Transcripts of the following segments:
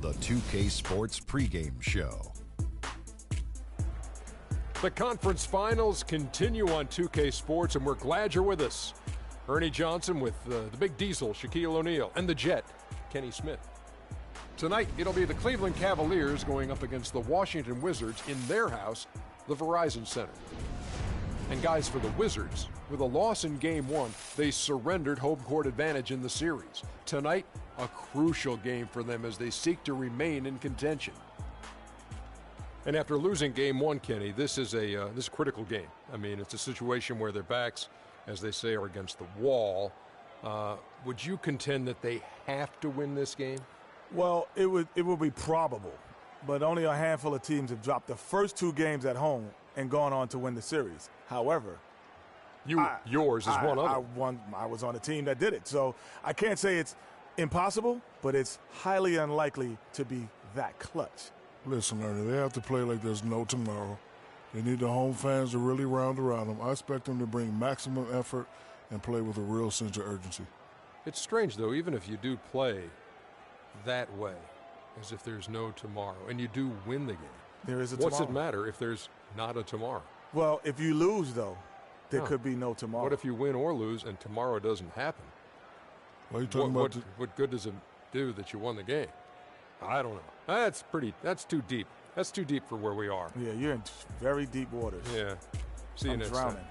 the 2K Sports pregame show. The conference finals continue on 2K Sports, and we're glad you're with us. Ernie Johnson with the Big Diesel, Shaquille O'Neal, and the Jet, Kenny Smith. Tonight, it'll be the Cleveland Cavaliers going up against the Washington Wizards in their house, the Verizon Center. And guys, for the Wizards, with a loss in Game 1, they surrendered home court advantage in the series. Tonight, a crucial game for them as they seek to remain in contention. And after losing Game 1, Kenny, this is a critical game. I mean, it's a situation where their backs, as they say, are against the wall. Would you contend that they have to win this game? Well, it would be probable, but only a handful of teams have dropped the first 2 games at home and gone on to win the series. However, yours is one of them. I was on a team that did it, so I can't say it's impossible, but it's highly unlikely to be that clutch. Listen, Ernie, they have to play like there's no tomorrow. They need the home fans to really round around them. I expect them to bring maximum effort and play with a real sense of urgency. It's strange, though, even if you do play that way, as if there's no tomorrow, and you do win the game. There is a What's tomorrow. it matter if there's not a tomorrow? Well, if you lose, though, there could be no tomorrow. What if you win or lose and tomorrow doesn't happen? What are you talking about? What good does it do that you won the game? I don't know. That's too deep. That's too deep for where we are. Yeah, you're in very deep waters. Yeah. See you next drowning. time.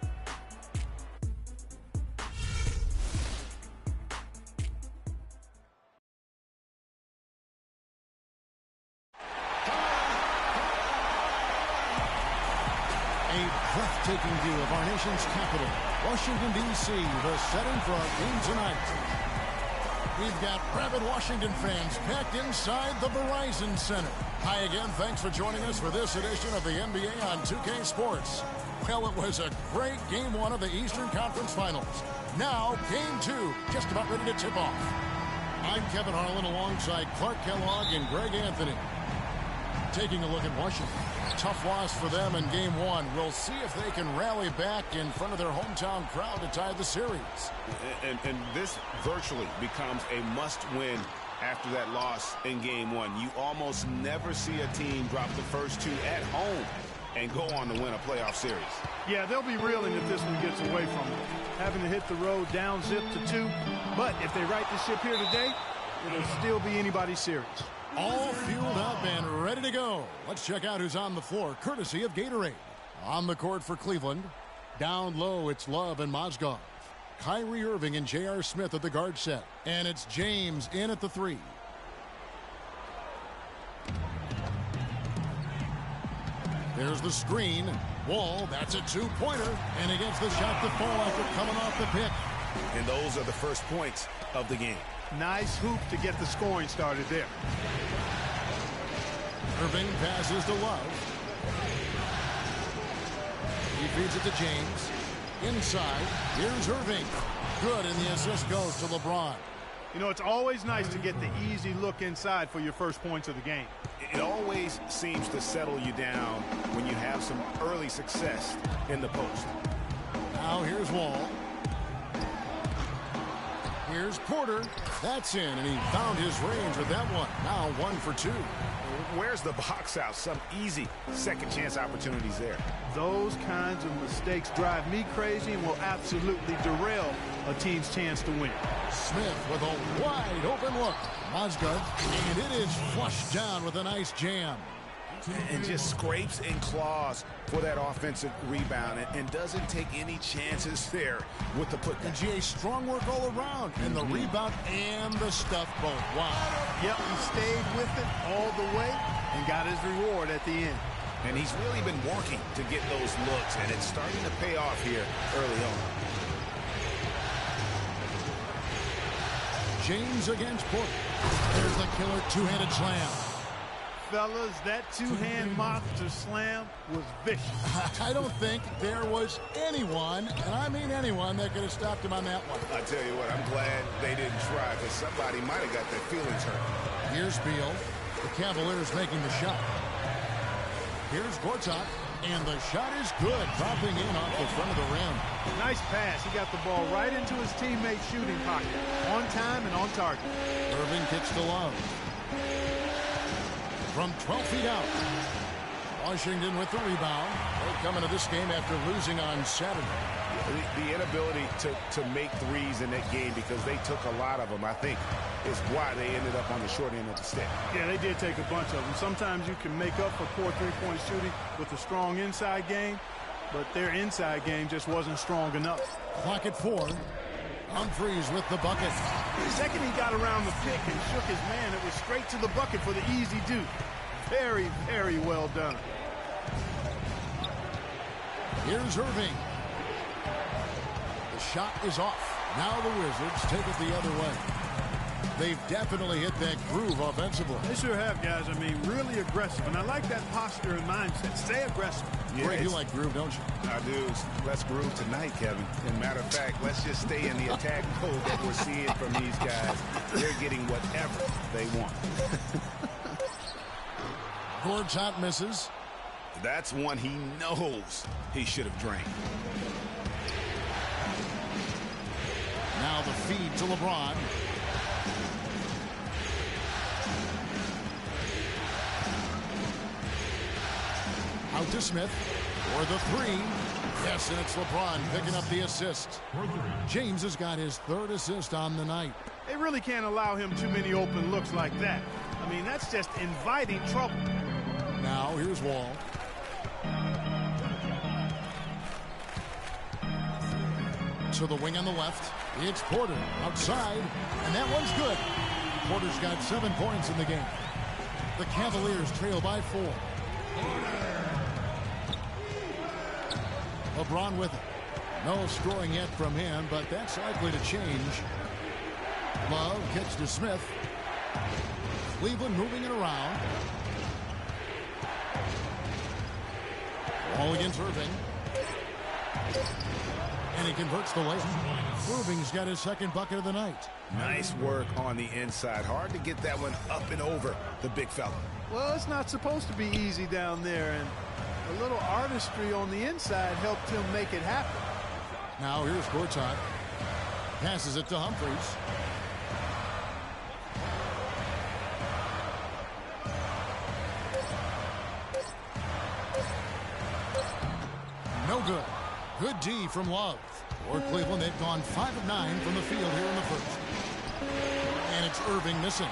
Breathtaking view of our nation's capital, Washington, D.C., the setting for our game tonight. We've got rabid Washington fans packed inside the Verizon Center. Hi again, thanks for joining us for this edition of the NBA on 2K Sports. Well, it was a great Game 1 of the Eastern Conference Finals. Now, Game 2, just about ready to tip off. I'm Kevin Harlan alongside Clark Kellogg and Greg Anthony. Taking a look at Washington. Tough loss for them in Game 1. We'll see if they can rally back in front of their hometown crowd to tie the series. And this virtually becomes a must-win after that loss in Game 1. You almost never see a team drop the first 2 at home and go on to win a playoff series. Yeah, they'll be reeling if this one gets away from them. Having to hit the road down zip to 2. But if they right the ship here today, it'll still be anybody's series. All fueled up and ready to go. Let's check out who's on the floor, courtesy of Gatorade. On the court for Cleveland. Down low, it's Love and Mozgov. Kyrie Irving and J.R. Smith at the guard set. And it's James in at the 3. There's the screen. Wall, that's a 2-pointer. And he gets the shot to fall after coming off the pick. And those are the first points of the game. Nice hoop to get the scoring started there. Irving passes to Love. He feeds it to James. Inside, here's Irving. Good, and the assist goes to LeBron. You know, it's always nice to get the easy look inside for your first points of the game. It always seems to settle you down when you have some early success in the post. Now here's Wall. Here's Porter. That's in, and he found his range with that one. Now 1 for 2. Where's the box out? Some easy second chance opportunities there. Those kinds of mistakes drive me crazy and will absolutely derail a team's chance to win. Smith with a wide open look. Mozgov, and it is flushed down with a nice jam. And just scrapes and claws for that offensive rebound and doesn't take any chances there with the putback. And GA, strong work all around. And the rebound and the stuff both. Wow. Yep, he stayed with it all the way and got his reward at the end. And he's really been working to get those looks, and it's starting to pay off here early on. James against Porter. There's the killer two-handed slam. Fellas, that two-hand monster slam was vicious. I don't think there was anyone, and I mean anyone, that could have stopped him on that one. I tell you what, I'm glad they didn't try, because somebody might have got their feelings hurt. Here's Beal. The Cavaliers making the shot. Here's Gortat, and the shot is good, dropping in off the front of the rim. Nice pass. He got the ball right into his teammate's shooting pocket. On time and on target. Irving kicks to Love. from 12 feet out. Washington with the rebound. They come into this game after losing on Saturday. The inability to make threes in that game, because they took a lot of them, I think, is why they ended up on the short end of the stick. Yeah, they did take a bunch of them. Sometimes you can make up for poor three-point shooting with a strong inside game, but their inside game just wasn't strong enough. Clock at 4. Humphries with the bucket. The second he got around the pick and shook his man, it was straight to the bucket for the easy do. Very, very well done. Here's Irving. The shot is off. Now the Wizards take it the other way. They've definitely hit that groove offensively. They sure have, guys. I mean, really aggressive. And I like that posture and mindset. Stay aggressive. Yeah, Greg, you like groove, don't you? I do. Let's groove tonight, Kevin. And matter of fact, let's just stay in the attack mode that we're seeing from these guys. They're getting whatever they want. Gortat misses. That's one he knows he should have drained. Now the feed to LeBron. Out to Smith for the 3. Yes, and it's LeBron picking up the assist. James has got his 3rd assist on the night. They really can't allow him too many open looks like that. I mean, that's just inviting trouble. Now here's Wall. To the wing on the left. It's Porter outside, and that one's good. Porter's got 7 points in the game. The Cavaliers trail by 4. LeBron with it. No scoring yet from him, but that's likely to change. Love kicks to Smith. Cleveland moving it around. Ball against Irving. And he converts the layup. Irving's got his 2nd bucket of the night. Nice work on the inside. Hard to get that one up and over the big fella. Well, it's not supposed to be easy down there, and a little artistry on the inside helped him make it happen. Now here's Gortat. Passes it to Humphries. No good. Good D from Love. For Cleveland, they've gone 5 of 9 from the field here in the first. And it's Irving missing.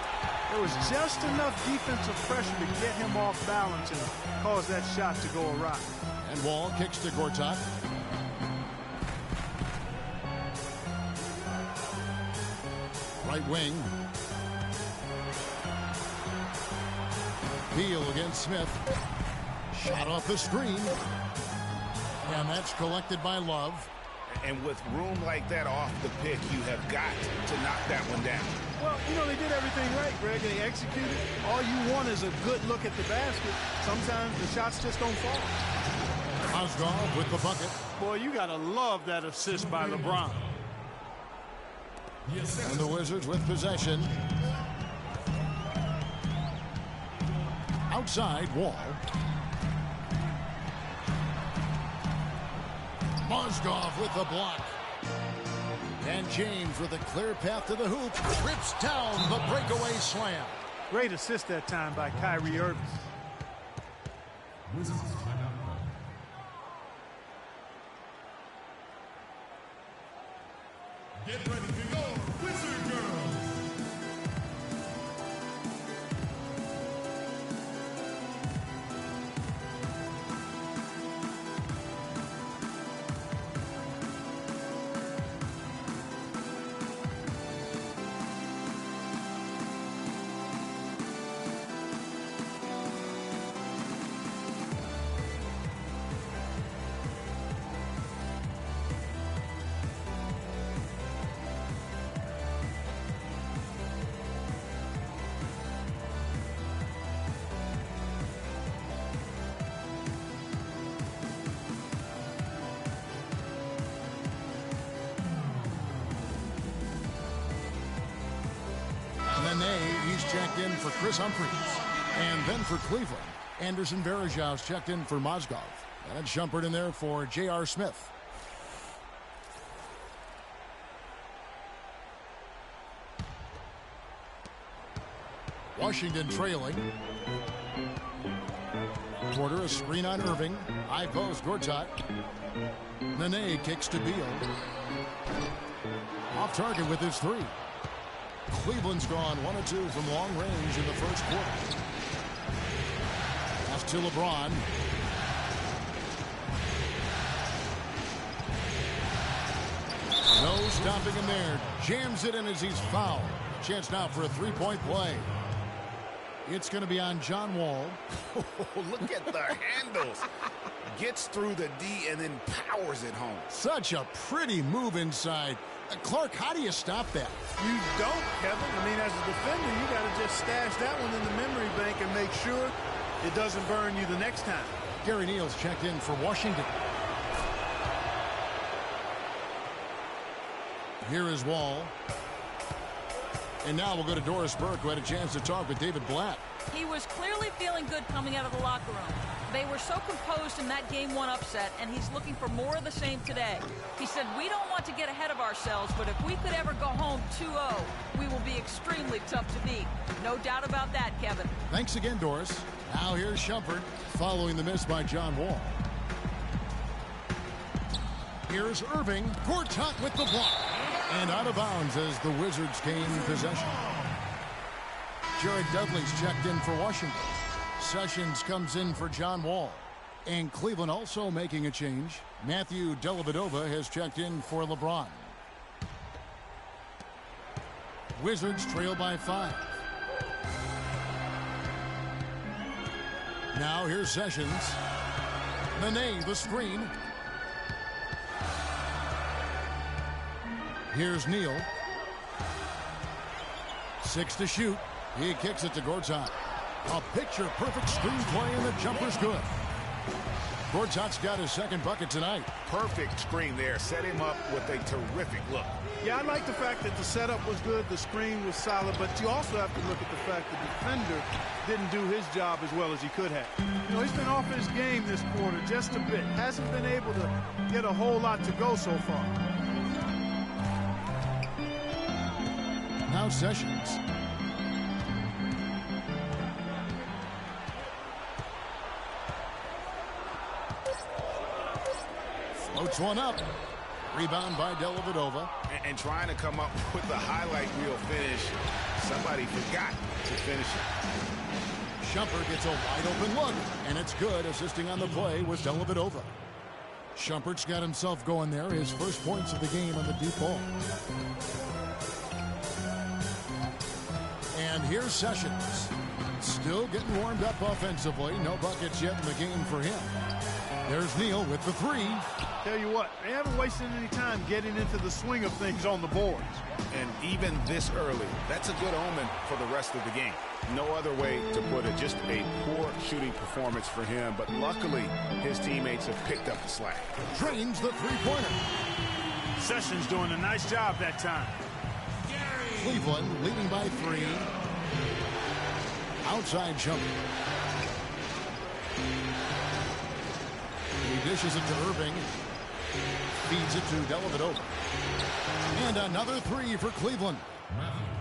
There was just enough defensive pressure to get him off balance and cause that shot to go awry. And Wall kicks to Gortat. Right wing. Beal against Smith. Shot off the screen. And that's collected by Love. And with room like that off the pick, you have got to knock that one down. Well, you know, they did everything right, Greg. They executed. All you want is a good look at the basket. Sometimes the shots just don't fall. Mozgov with the bucket. Boy, you got to love that assist by LeBron. And the Wizards with possession. Outside, Wall. Mozgov with the block. And James with a clear path to the hoop. Trips down the breakaway slam. Great assist that time by Kyrie Irving. Get ready to go, Wizard Girls! He's checked in for Chris Humphries. And then for Cleveland, Anderson Varejau's checked in for Mozgov. And it's Shumpert in there for J.R. Smith. Washington trailing. Quarter, a screen on Irving. High post, Gortat. Nene kicks to Beal. Off target with his three. Cleveland's gone 1 of 2 from long range in the first quarter. Pass to LeBron. No stopping him there. Jams it in as he's fouled. Chance now for a three-point play. It's going to be on John Wall. Look at the handles. Gets through the D and then powers it home. Such a pretty move inside. Clark, how do you stop that? You don't, Kevin. I mean, as a defender, you got to just stash that one in the memory bank and make sure it doesn't burn you the next time. Gary Neal's checked in for Washington. Here is Wall. And now we'll go to Doris Burke, who had a chance to talk with David Blatt. He was clearly feeling good coming out of the locker room. They were so composed in that Game 1 upset, and he's looking for more of the same today. He said, we don't want to get ahead of ourselves, but if we could ever go home 2-0, we will be extremely tough to beat. No doubt about that, Kevin. Thanks again, Doris. Now here's Shumpert following the miss by John Wall. Here's Irving. Gortat with the block. And out of bounds as the Wizards gain possession. Jared Dudley's checked in for Washington. Sessions comes in for John Wall. And Cleveland also making a change. Matthew Dellavedova has checked in for LeBron. Wizards trail by 5. Now here's Sessions. Nene, the screen. Here's Neal. 6 to shoot. He kicks it to Gortat. A picture-perfect screenplay, and the jumper's good. Gortat's got his second bucket tonight. Perfect screen there. Set him up with a terrific look. Yeah, I like the fact that the setup was good, the screen was solid, but you also have to look at the fact the defender didn't do his job as well as he could have. You know, he's been off his game this quarter just a bit. Hasn't been able to get a whole lot to go so far. Now Sessions. Floats one up. Rebound by Dellavedova. And trying to come up with the highlight reel finish. Somebody forgot to finish it. Shumpert gets a wide open look, and it's good. Assisting on the play was Dellavedova. Shumpert's got himself going there. His first points of the game on the deep ball. And here's Sessions. Still getting warmed up offensively. No buckets yet in the game for him. There's Neal with the three. Tell you what, they haven't wasted any time getting into the swing of things on the boards. And even this early, that's a good omen for the rest of the game. No other way to put it. Just a poor shooting performance for him. But luckily, his teammates have picked up the slack. Drains the three-pointer. Sessions doing a nice job that time. Cleveland leading by 3. Outside jumper. He dishes it to Irving. Feeds it to Dellavedova. And another 3 for Cleveland.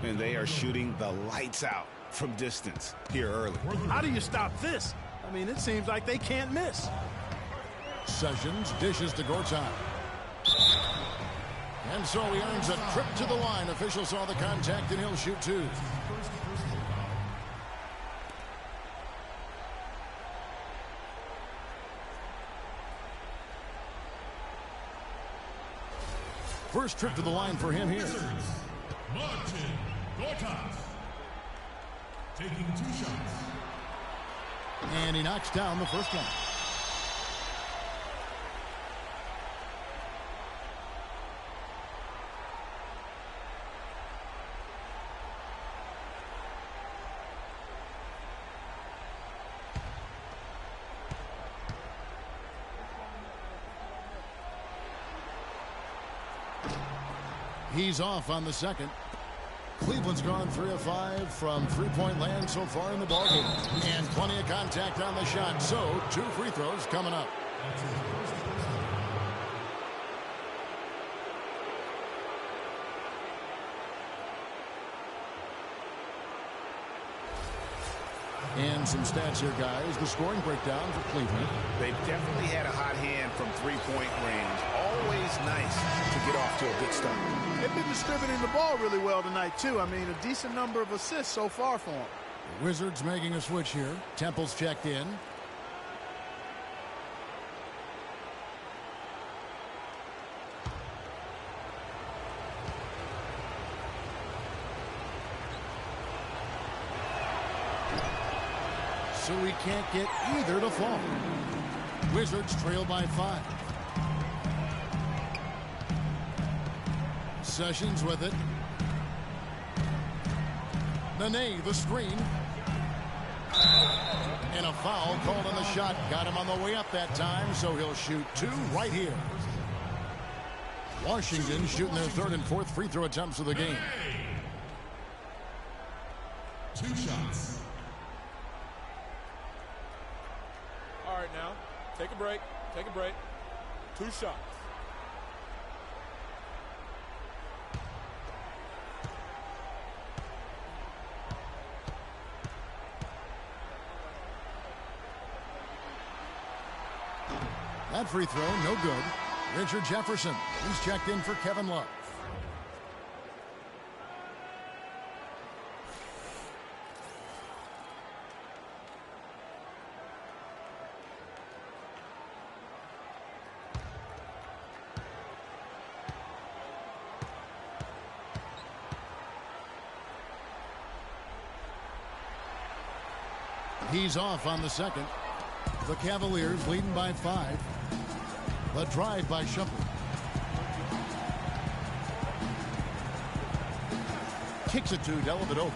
And they are shooting the lights out from distance here early. How do you stop this? I mean, it seems like they can't miss. Sessions dishes to Gortat. And so he earns a trip to the line. Official saw the contact, and he'll shoot 2. First trip to the line for him here. Martin Gortat taking 2 shots. And he knocks down the first one. He's off on the second. Cleveland's gone 3 of 5 from three-point land so far in the ballgame. And plenty of contact on the shot. So 2 free throws coming up. And some stats here, guys. The scoring breakdown for Cleveland. They've definitely had a hot hand from three-point range. Always nice to get off to a good start. They've been distributing the ball really well tonight, too. I mean, a decent number of assists so far for them. The Wizards making a switch here. Temple's checked in. So we can't get either to fall. Wizards trail by 5. Sessions with it. Nene, the screen. And a foul called on the shot. Got him on the way up that time, so he'll shoot 2 right here. Washington shooting their 3rd and 4th free throw attempts of the game. 2 shots. All right, now, take a break. Take a break. 2 shots. That free throw, no good. Richard Jefferson, he's checked in for Kevin Love. He's off on the second. The Cavaliers leading by 5. The drive by Shumpert. Kicks it to Dellavedova.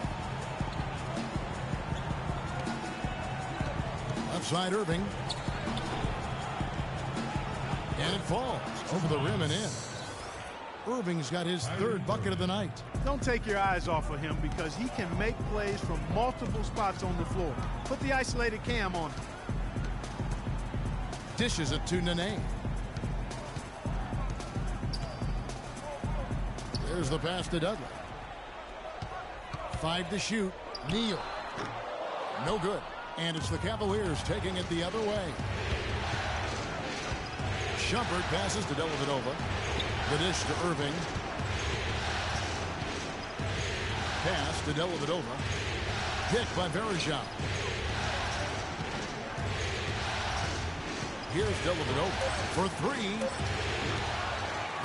Left side Irving. And it falls over the rim and in. Irving's got his 3rd bucket of the night. Don't take your eyes off of him because he can make plays from multiple spots on the floor. Put the isolated cam on him. Dishes it to Nene. There's the pass to Dudley. 5 to shoot. Neal. No good. And it's the Cavaliers taking it the other way. Shumpert passes to Dellavedova. The dish to Irving. Pass to Dellavedova. Hit by Verejao. Here's Dellavedova for 3.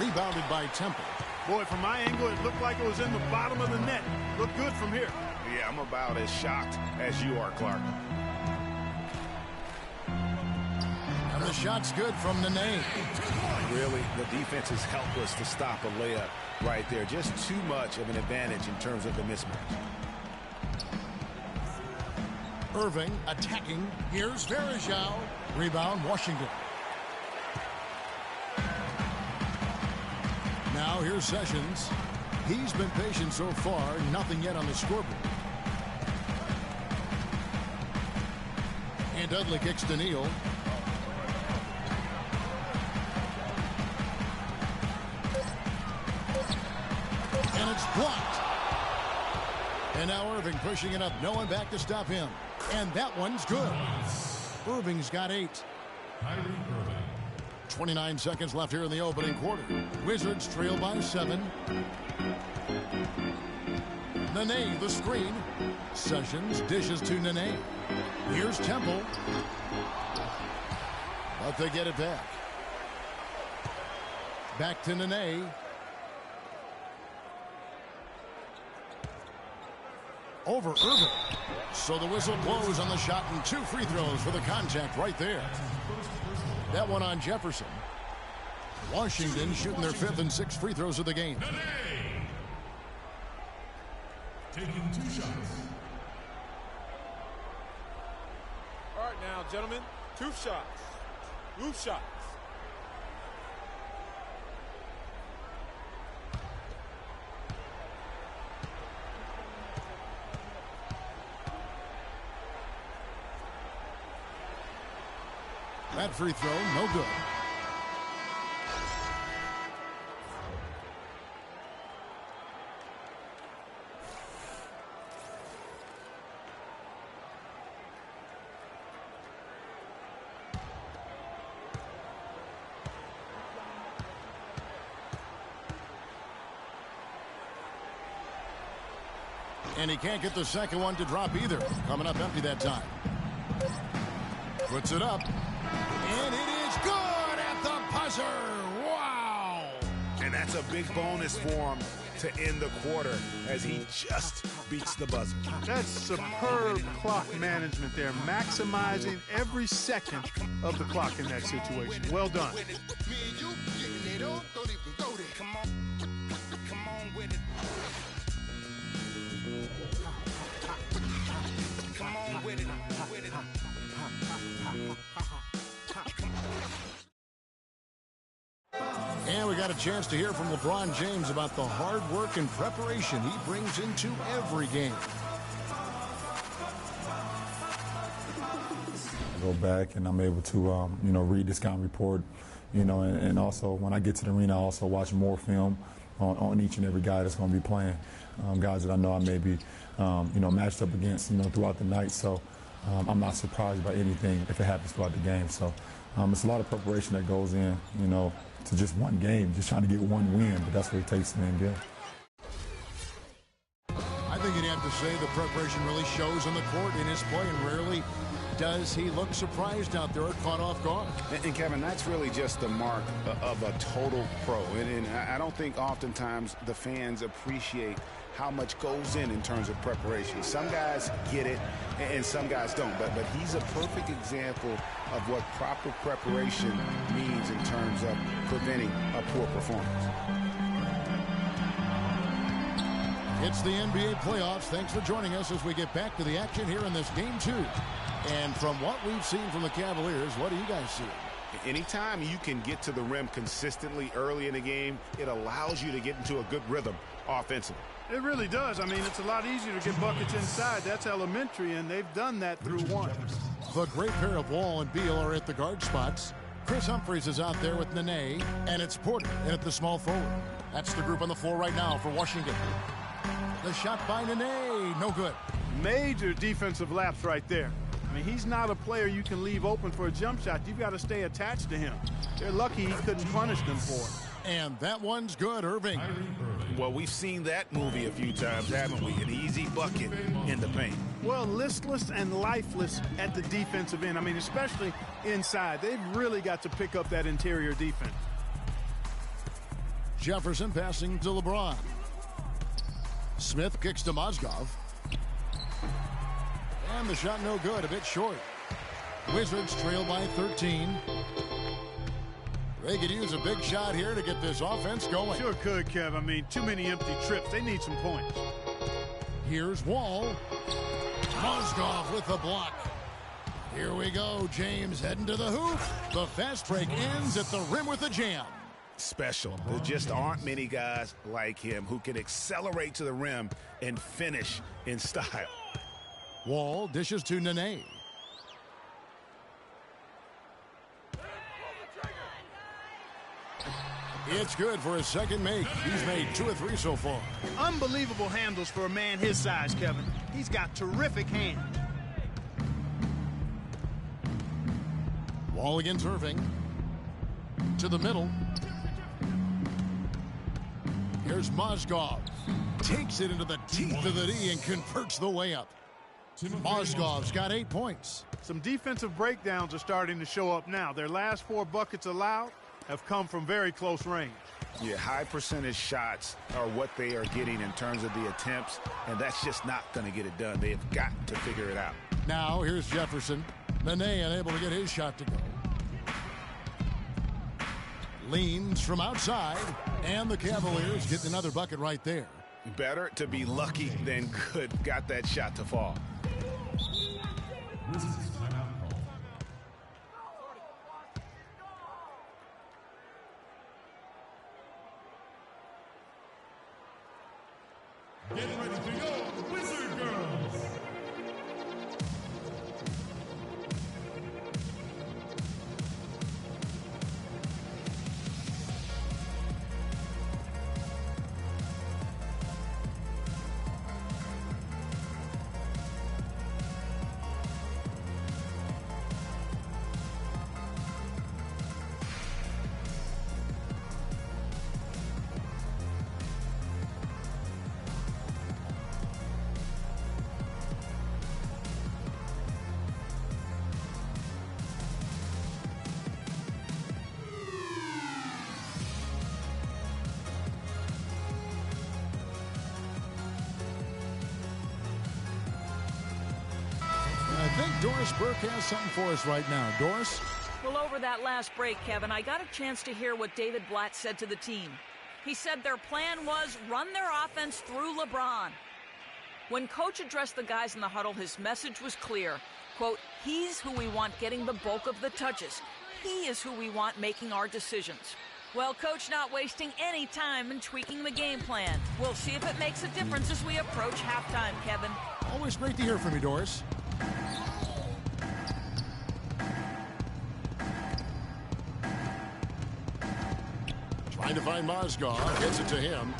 Rebounded by Temple. Boy, from my angle, it looked like it was in the bottom of the net. Looked good from here. Yeah, I'm about as shocked as you are, Clark. And the shot's good from Nene. Really, the defense is helpless to stop a layup right there. Just too much of an advantage in terms of the mismatch. Irving attacking. Here's Verejao. Rebound, Washington. Now here's Sessions. He's been patient so far. Nothing yet on the scoreboard. And Dudley kicks to Neal. And it's blocked. And now Irving pushing it up. No one back to stop him. And that one's good. Irving's got 8. 29 seconds left here in the opening quarter. Wizards trail by 7. Nene, the screen. Sessions dishes to Nene. Here's Temple. But they get it back. Back to Nene. Over Irving. So the whistle blows on the shot and 2 free throws for the contact right there. That one on Jefferson. Washington shooting their 5th and 6th free throws of the game. Taking 2 shots. All right, now, gentlemen, 2 shots. Loose shots. That free throw, no good. And he can't get the second one to drop either. Coming up empty that time. Puts it up. And it is good at the buzzer. Wow! And that's a big bonus for him to end the quarter as he just beats the buzzer. That's superb clock management there, maximizing every second of the clock in that situation. Well done. And we got a chance to hear from LeBron James about the hard work and preparation he brings into every game. I go back and I'm able to, read the scouting report, and also when I get to the arena, I also watch more film on each and every guy that's going to be playing, guys that I know I may be, matched up against, throughout the night. So I'm not surprised by anything if it happens throughout the game. So it's a lot of preparation that goes in, to just one game, just trying to get one win, but that's what it takes in the NBA. I think you'd have to say the preparation really shows on the court in his play, and rarely does he look surprised out there or caught off guard. And Kevin, that's really just the mark of a total pro. And I don't think oftentimes the fans appreciate how much goes in terms of preparation. Some guys get it and some guys don't, but he's a perfect example of what proper preparation means in terms of preventing a poor performance. It's the NBA playoffs. Thanks for joining us as we get back to the action here in this game 2. And from what we've seen from the Cavaliers, what do you guys see? Anytime you can get to the rim consistently early in the game, it allows you to get into a good rhythm offensively. It really does. I mean, it's a lot easier to get buckets inside. That's elementary, and they've done that through one. The great pair of Wall and Beal are at the guard spots. Chris Humphries is out there with Nene, and it's Porter in at the small forward. That's the group on the floor right now for Washington. The shot by Nene, no good. Major defensive lapse right there. I mean, he's not a player you can leave open for a jump shot. You've got to stay attached to him. They're lucky he couldn't punish them for it. And that one's good, Irving. Well, we've seen that movie a few times, haven't we? An easy bucket in the paint. Well, listless and lifeless at the defensive end. I mean, especially inside. They've really got to pick up that interior defense. Jefferson passing to LeBron. Smith kicks to Mozgov. And the shot no good, a bit short. Wizards trail by 13. They could use a big shot here to get this offense going. Sure could, Kev. I mean, too many empty trips. They need some points. Here's Wall. Mozgov with the block. Here we go. James heading to the hoop. The fast break ends at the rim with a jam. Special. There just aren't many guys like him who can accelerate to the rim and finish in style. Wall dishes to Nene. It's good for his second make. He's made 2 of 3 so far. Unbelievable handles for a man his size, Kevin. He's got terrific hands. Wall against Irving. To the middle. Here's Mozgov. Takes it into the teeth of the D and converts the layup. Mozgov's got 8 points. Some defensive breakdowns are starting to show up now. Their last 4 buckets allowed have come from very close range. Yeah, high percentage shots are what they are getting in terms of the attempts, and that's just not going to get it done. They have got to figure it out. Now here's Jefferson. Nene unable to get his shot to go. Leans from outside, and the Cavaliers get another bucket right there. Better to be lucky than good. Got that shot to fall. Get ready to go, Wizard Girls! think Doris Burke has something for us right now. Doris? Well, over that last break, Kevin, I got a chance to hear what David Blatt said to the team. He said their plan was run their offense through LeBron. When Coach addressed the guys in the huddle, his message was clear. Quote, he's who we want getting the bulk of the touches. He is who we want making our decisions. Well, Coach not wasting any time in tweaking the game plan. We'll see if it makes a difference as we approach halftime, Kevin. Always great to hear from you, Doris. Trying to find Mozgov. Gets it to him.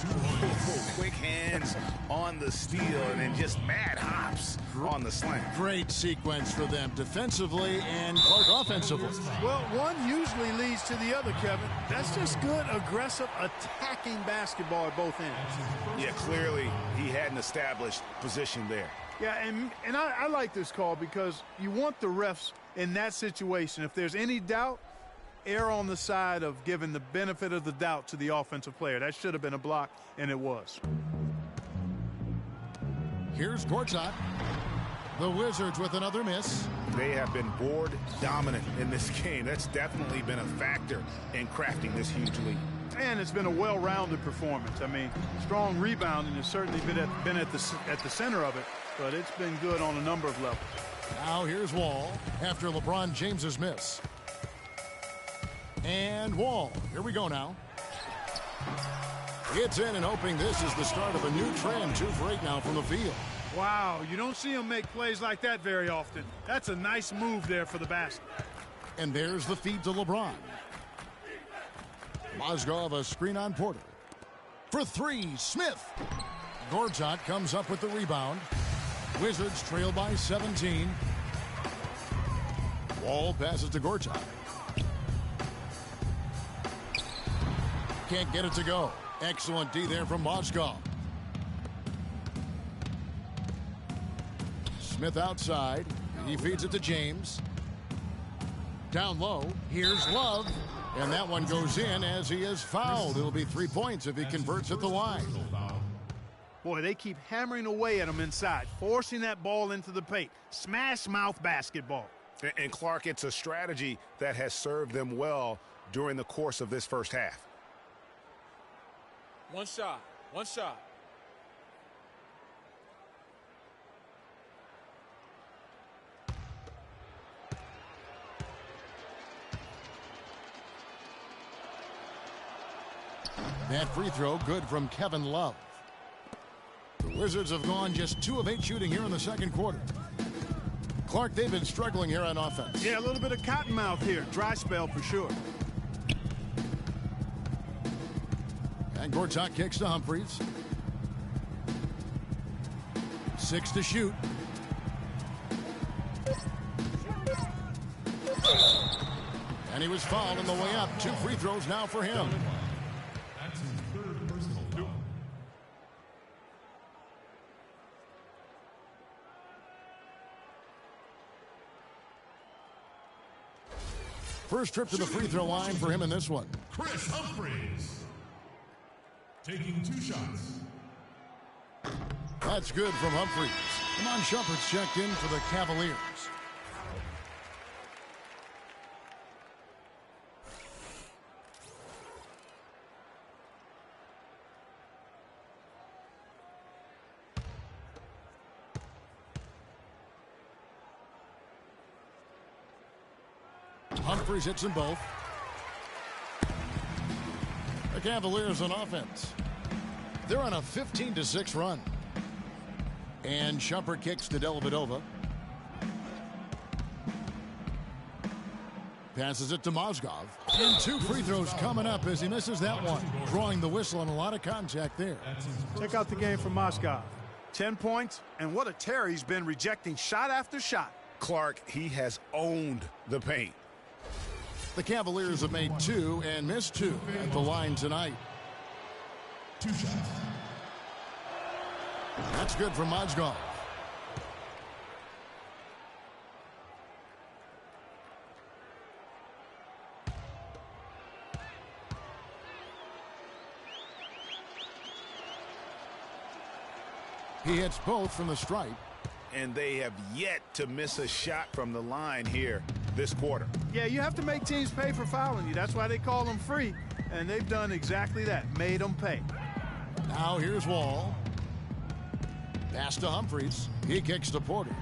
Quick hands on the steal and then just mad hops on the slant. Great sequence for them defensively and Clark offensively. Well, one usually leads to the other, Kevin. That's just good, aggressive, attacking basketball at both ends. Yeah, clearly he had an established position there. Yeah, and I like this call because you want the refs in that situation. If there's any doubt, err on the side of giving the benefit of the doubt to the offensive player. That should have been a block, and it was. Here's Gortat. The Wizards with another miss. They have been board dominant in this game. That's definitely been a factor in crafting this huge lead. And it's been a well-rounded performance. I mean, strong rebounding has certainly been at the center of it, but it's been good on a number of levels. Now here's Wall after LeBron James's miss. And Wall. Here we go now. Gets in and hoping this is the start of a new trend. 2 for 8 now from the field. Wow, you don't see him make plays like that very often. That's a nice move there for the basket. And there's the feed to LeBron. Mozgov a screen on Porter. For 3, Smith. Gortat comes up with the rebound. Wizards trail by 17. Wall passes to Gortat. Can't get it to go. Excellent D there from Mozgov. Smith outside. He feeds it to James. Down low. Here's Love. And that one goes in as he is fouled. It'll be 3 points if he converts at the line. Boy, they keep hammering away at him inside, forcing that ball into the paint. Smash mouth basketball. And Clark, it's a strategy that has served them well during the course of this first half. One shot. One shot. That free throw good from Kevin Love. The Wizards have gone just 2 of 8 shooting here in the second quarter. Clark, they've been struggling here on offense. Yeah, a little bit of cottonmouth here. Dry spell for sure. And Gortat kicks to Humphries. 6 to shoot. And he was fouled on the way up. 2 free throws now for him. That's his 3rd personal foul. First trip to the free throw line for him in this one. Chris Humphries. Taking 2 shots. That's good from Humphries. Iman Shumpert's checked in for the Cavaliers. Humphries hits them both. The Cavaliers on offense. They're on a 15-6 run. And Shumpert kicks to Dellavedova. Passes it to Mozgov. And 2 free throws coming up as he misses that one. Drawing the whistle on a lot of contact there. Check out the game from Mozgov. 10 points, and what a tear he's been rejecting shot after shot. Clark, he has owned the paint. The Cavaliers have made 2 and missed 2 at the line tonight. 2 shots. That's good from Mozgov. He hits both from the stripe. and they have yet to miss a shot from the line here this quarter. Yeah, you have to make teams pay for fouling you. That's why they call them free, and they've done exactly that, made them pay. Now here's Wall. Pass to Humphries. He kicks to Porter.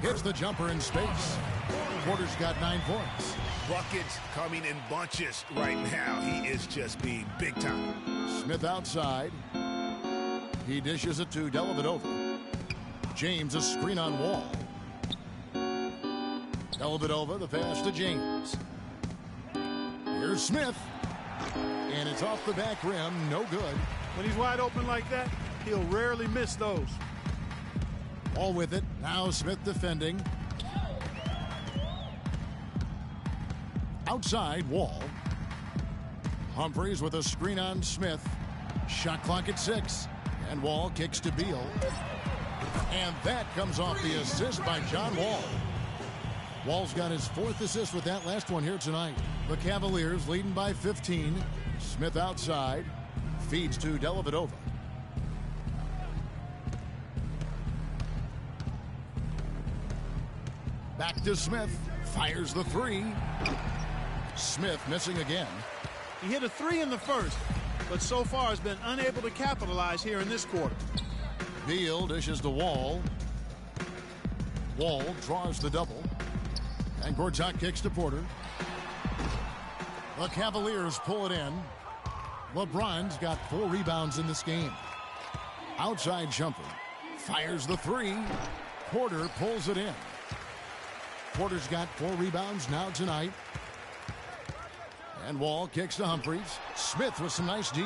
Hits the jumper in space. Porter's got 9 points. Buckets coming in bunches right now. He is just being big time. Smith outside. He dishes it to Dellavedova. James a screen on Wall. Dellavedova the pass to James. Here's Smith. And it's off the back rim. No good. When he's wide open like that, he'll rarely miss those. All with it. Now Smith defending. Outside, Wall. Humphries with a screen on Smith. Shot clock at 6. And Wall kicks to Beal. And that comes off the assist by John Wall. Wall's got his 4th assist with that last one here tonight. The Cavaliers leading by 15. Smith outside. Feeds to Dellavedova. Back to Smith. Fires the 3. Smith missing again. He hit a 3 in the first, but so far has been unable to capitalize here in this quarter. Beal dishes to Wall. Wall draws the double. And Gortat kicks to Porter. The Cavaliers pull it in. LeBron's got 4 rebounds in this game. Outside jumper. Fires the 3. Porter pulls it in. Porter's got 4 rebounds now tonight. And Wall kicks to Humphries. Smith with some nice D.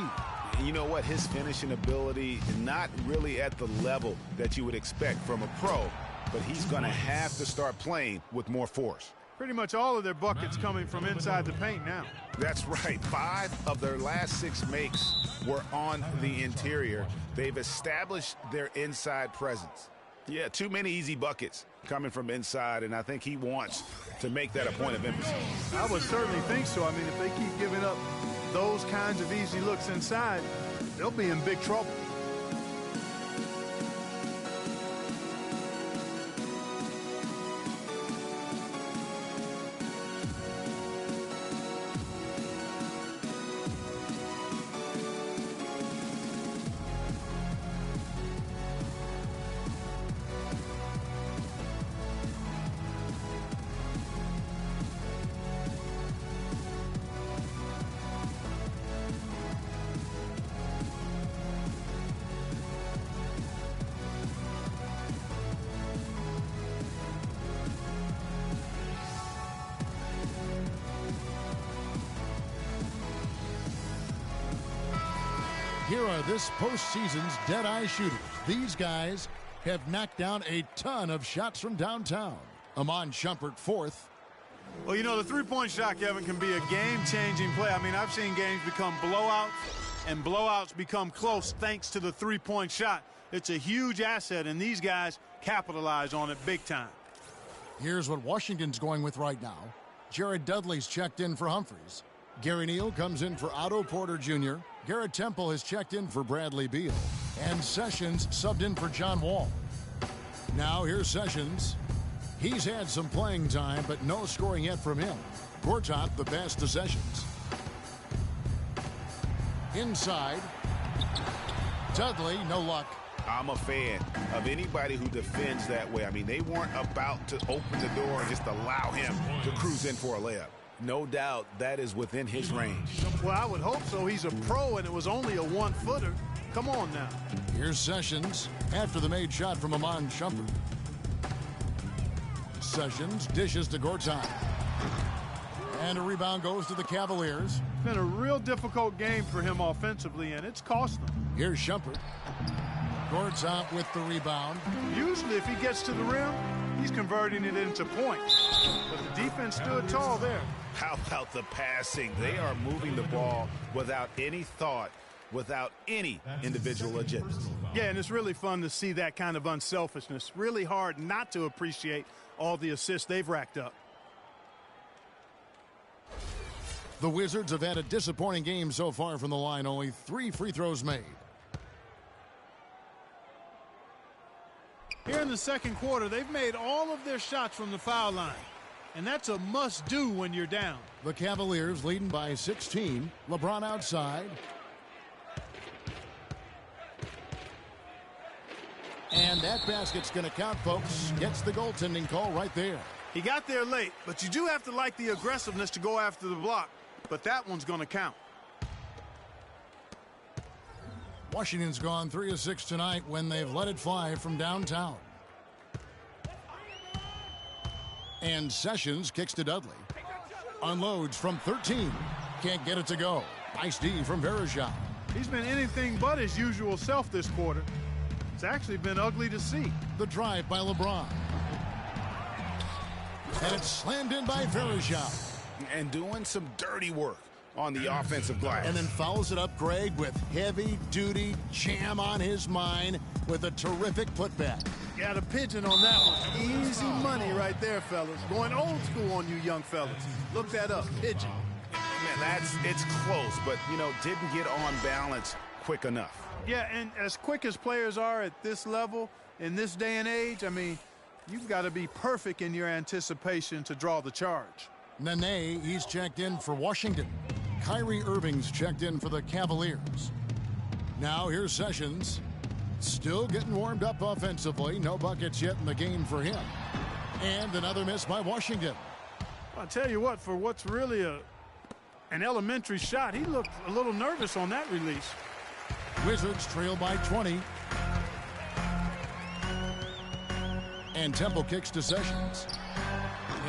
You know what? His finishing ability is not really at the level that you would expect from a pro, but he's going to have to start playing with more force. Pretty much all of their buckets coming from inside the paint now. That's right. 5 of their last 6 makes were on the interior. They've established their inside presence. Yeah, too many easy buckets coming from inside, and I think he wants to make that a point of emphasis. I would certainly think so. I mean, if they keep giving up those kinds of easy looks inside, they'll be in big trouble. Here are this postseason's dead-eye shooters. These guys have knocked down a ton of shots from downtown. Amon Shumpert 4th. Well, you know, the three-point shot, Kevin, can be a game-changing play. I mean, I've seen games become blowouts, and blowouts become close thanks to the three-point shot. It's a huge asset, and these guys capitalize on it big time. Here's what Washington's going with right now. Jared Dudley's checked in for Humphries. Gary Neal comes in for Otto Porter Jr. Garrett Temple has checked in for Bradley Beal. And Sessions subbed in for John Wall. Now here's Sessions. He's had some playing time, but no scoring yet from him. Gortat the pass to Sessions. Inside. Dudley, no luck. I'm a fan of anybody who defends that way. I mean, they weren't about to open the door and just allow him to cruise in for a layup. No doubt that is within his range. Well, I would hope so. He's a pro, and it was only a one-footer. Come on now. Here's Sessions after the made shot from Amon Shumpert. Sessions dishes to Gortat. And a rebound goes to the Cavaliers. It's been a real difficult game for him offensively, and it's cost them. Here's Shumpert. Gortat with the rebound. Usually, if he gets to the rim, he's converting it into points. But the defense stood tall there. How about the passing? They are moving the ball without any thought, without any individual agenda. Yeah, and it's really fun to see that kind of unselfishness. Really hard not to appreciate all the assists they've racked up. The Wizards have had a disappointing game so far from the line. Only 3 free throws made. Here in the second quarter, they've made all of their shots from the foul line. And that's a must-do when you're down. The Cavaliers leading by 16. LeBron outside. And that basket's going to count, folks. Gets the goaltending call right there. He got there late, but you do have to like the aggressiveness to go after the block. But that one's going to count. Washington's gone 3 of 6 tonight when they've let it fly from downtown. And Sessions kicks to Dudley. Unloads from 13. Can't get it to go. Nice D from Verejao. He's been anything but his usual self this quarter. It's actually been ugly to see. The drive by LeBron. And it's slammed in by Verejao. And doing some dirty work on the offensive glass. And then follows it up, Greg, with heavy-duty jam on his mind with a terrific putback. Got a pigeon on that one. Easy money right there, fellas. Going old school on you young fellas. Look that up, pigeon. Man, it's close, but, didn't get on balance quick enough. Yeah, and as quick as players are at this level, in this day and age, I mean, you've got to be perfect in your anticipation to draw the charge. Nene, he's checked in for Washington. Kyrie Irving's checked in for the Cavaliers. Now here's Sessions. Still getting warmed up offensively. No buckets yet in the game for him. And another miss by Washington. I'll tell you what, for what's really an elementary shot, he looked a little nervous on that release. Wizards trail by 20. And Temple kicks to Sessions.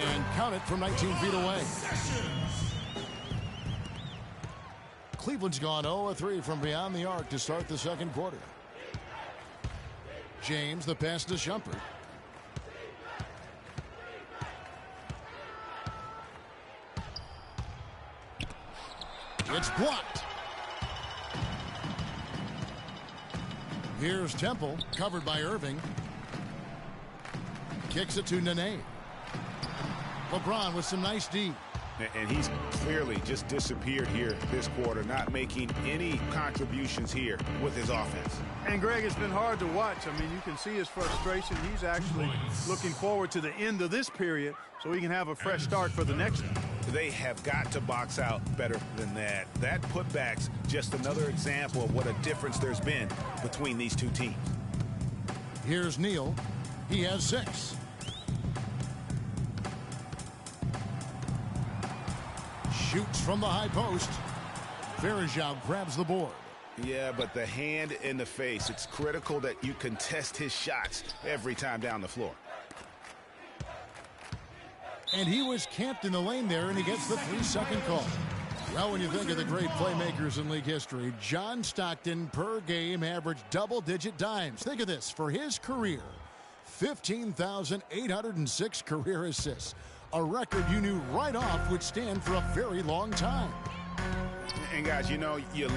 And count it from 19 feet away. Cleveland's gone 0-3 from beyond the arc to start the second quarter. James, the pass to Shumpert. It's blocked. Here's Temple, covered by Irving. Kicks it to Nene. LeBron with some nice D. And he's clearly just disappeared here this quarter, not making any contributions here with his offense. And, Greg, it's been hard to watch. I mean, you can see his frustration. He's actually looking forward to the end of this period so he can have a fresh start for the next one. They have got to box out better than that. That putback's just another example of what a difference there's been between these two teams. Here's Neal. He has 6. Shoots from the high post. Verejao grabs the board. Yeah, but the hand in the face. It's critical that you contest his shots every time down the floor. And he was camped in the lane there, and he gets the 3-second call. Well, when you think of the great playmakers in league history, John Stockton per game averaged double-digit dimes. Think of this. For his career, 15,806 career assists. A record you knew right off would stand for a very long time. And guys, you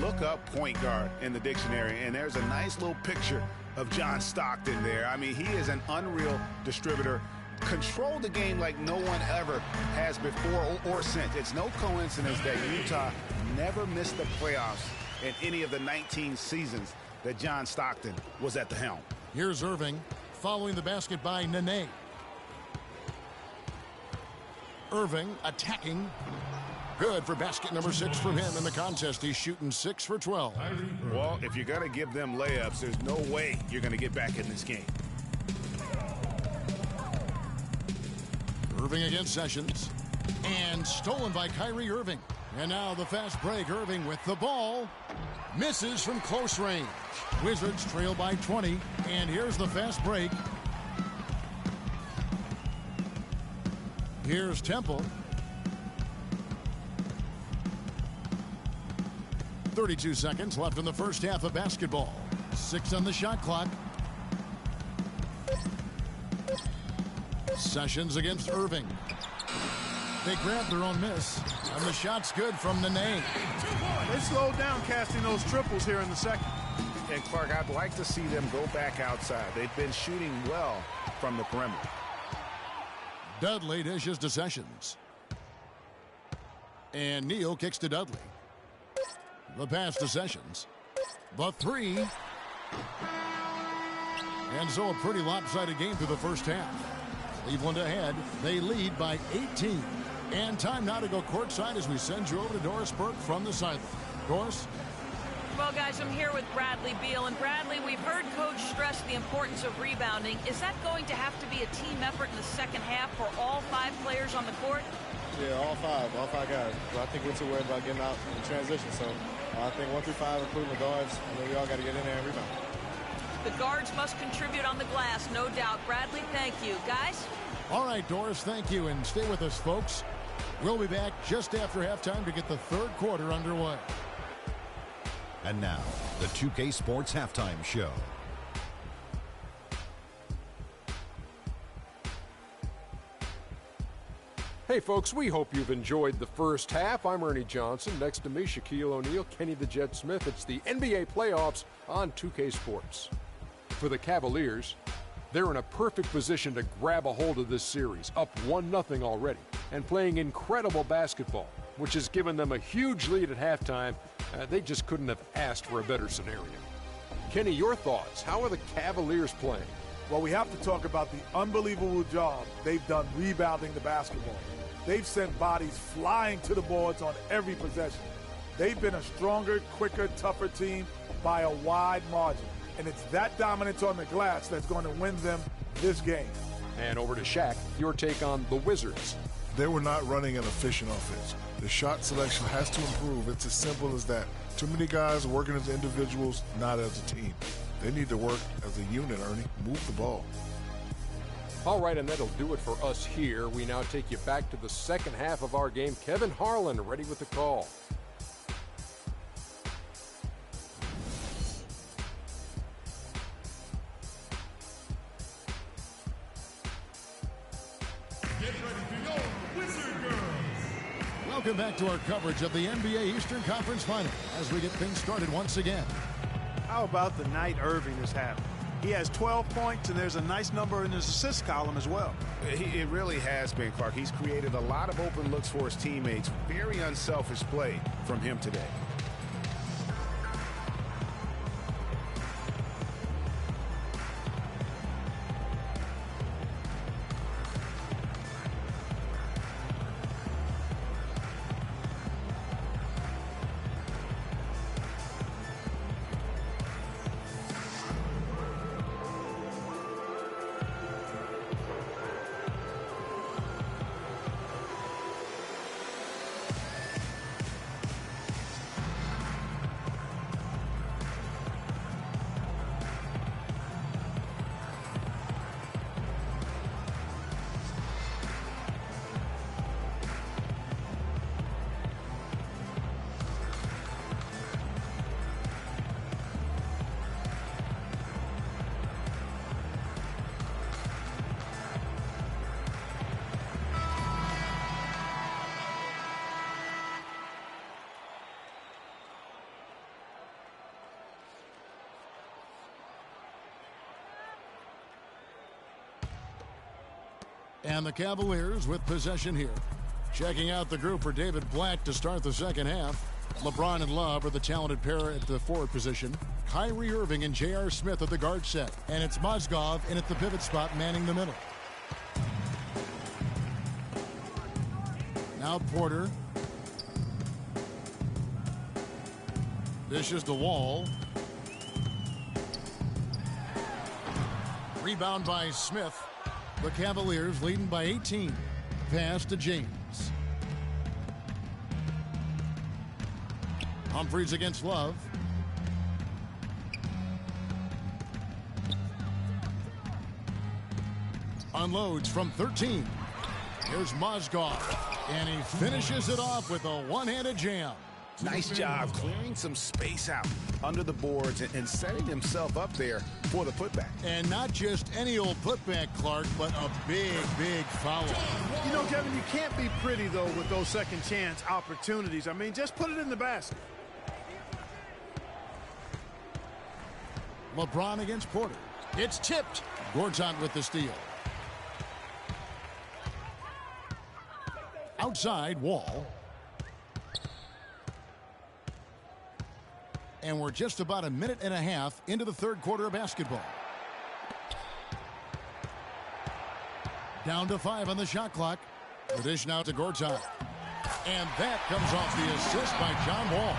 look up point guard in the dictionary, and there's a nice little picture of John Stockton there. I mean, he is an unreal distributor. Controlled the game like no one ever has before or since. It's no coincidence that Utah never missed the playoffs in any of the 19 seasons that John Stockton was at the helm. Here's Irving following the basket by Nene. Irving attacking. Good for basket number 6 from him in the contest. He's shooting 6 for 12. Well, if you're going to give them layups, there's no way you're going to get back in this game. Irving against Sessions. And stolen by Kyrie Irving. And now the fast break. Irving with the ball. Misses from close range. Wizards trail by 20. And here's the fast break. Here's Temple. 32 seconds left in the first half of basketball. 6 on the shot clock. Sessions against Irving. They grabbed their own miss. And the shot's good from Nene. They slowed down casting those triples here in the second. And, Clark, I'd like to see them go back outside. They've been shooting well from the perimeter. Dudley dishes to Sessions. And Neal kicks to Dudley. The pass to Sessions. The 3. And so a pretty lopsided game through the first half. Cleveland ahead. They lead by 18. And time now to go courtside as we send you over to Doris Burke from the sideline. Doris? Well, guys, I'm here with Bradley Beal. And Bradley, we've heard Coach stress the importance of rebounding. Is that going to have to be a team effort in the second half for all 5 players on the court? Yeah, all five guys. But I think we're too worried about getting out in transition. So I think 1 through 5, including the guards, we all got to get in there and rebound. The guards must contribute on the glass, no doubt. Bradley, thank you. Guys? All right, Doris, thank you. And stay with us, folks. We'll be back just after halftime to get the third quarter underway. And now, the 2K Sports Halftime Show. Hey, folks, we hope you've enjoyed the first half. I'm Ernie Johnson. Next to me, Shaquille O'Neal, Kenny the Jet Smith. It's the NBA playoffs on 2K Sports. For the Cavaliers, they're in a perfect position to grab a hold of this series, up 1-0 already, and playing incredible basketball, which has given them a huge lead at halftime. They just couldn't have asked for a better scenario. Kenny, your thoughts? How are the Cavaliers playing? Well, we have to talk about the unbelievable job they've done rebounding the basketball. They've sent bodies flying to the boards on every possession. They've been a stronger, quicker, tougher team by a wide margin. And it's that dominance on the glass that's going to win them this game. And over to Shaq, your take on the Wizards. They were not running an efficient offense. The shot selection has to improve. It's as simple as that. Too many guys working as individuals, not as a team. They need to work as a unit, Ernie. Move the ball. All right, and that'll do it for us here. We now take you back to the second half of our game. Kevin Harlan ready with the call. Get ready to go, Wizard Girls! Welcome back to our coverage of the NBA Eastern Conference Final as we get things started once again. How about the night Irving is having? He has 12 points, and there's a nice number in his assist column as well. It really has been, Clark. He's created a lot of open looks for his teammates. Very unselfish play from him today. And the Cavaliers with possession here. Checking out the group for David Black to start the second half. LeBron and Love are the talented pair at the forward position. Kyrie Irving and J.R. Smith at the guard set. And it's Mozgov in at the pivot spot manning the middle. Now Porter. Dishes to Wall. Rebound by Smith. The Cavaliers leading by 18. Pass to James. Humphries against Love. Unloads from 13. Here's Mozgov. And he finishes it off with a one-handed jam. Nice job clearing some space out under the boards and setting himself up there for the putback. And not just any old putback, Clark, but a big, big foul. You know, Kevin, you can't be pretty, though, with those second chance opportunities. I mean, just put it in the basket. LeBron against Porter. It's tipped. Gortat with the steal. Outside, Wall. And we're just about a minute and a half into the third quarter of basketball. Down to 5 on the shot clock. The dish now to Gortat. And that comes off the assist by John Wall.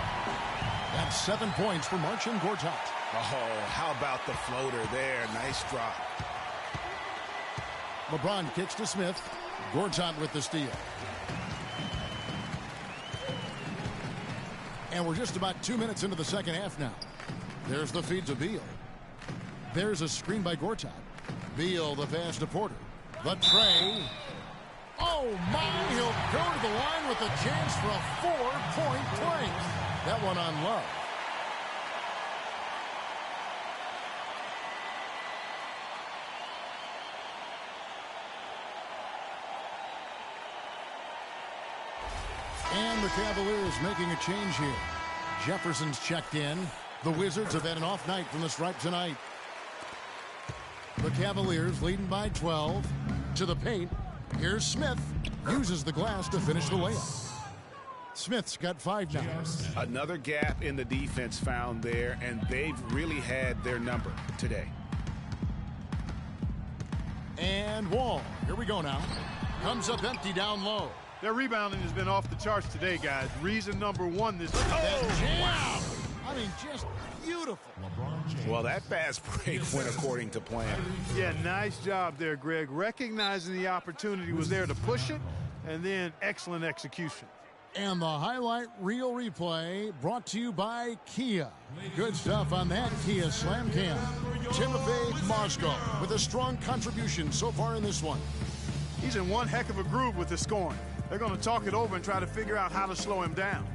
That's 7 points for Marcin Gortat. Oh, how about the floater there? Nice drop. LeBron kicks to Smith. Gortat with the steal. And we're just about 2 minutes into the second half now. There's the feed to Beal. There's a screen by Gortat. Beal, the pass to Porter. The tray. Oh, my. He'll go to the line with a chance for a 4-point play. That one on Love. And the Cavaliers making a change here. Jefferson's checked in. The Wizards have had an off night from the stripe tonight. The Cavaliers leading by 12. To the paint. Here's Smith. Uses the glass to finish the layup. Smith's got 5 now. Another gap in the defense found there, and they've really had their number today. And Wall. Here we go now. Comes up empty down low. Their rebounding has been off the charts today, guys. Reason number 1 this season. Wow. I mean, just beautiful. Well, that fast break went according to plan. Yeah, nice job there, Greg. Recognizing the opportunity was there to push it, and then excellent execution. And the highlight reel replay brought to you by Kia. Good stuff on that Kia Slam Cam. Timofey Mozgov with a strong contribution so far in this one. He's in one heck of a groove with the scoring. They're going to talk it over and try to figure out how to slow him down.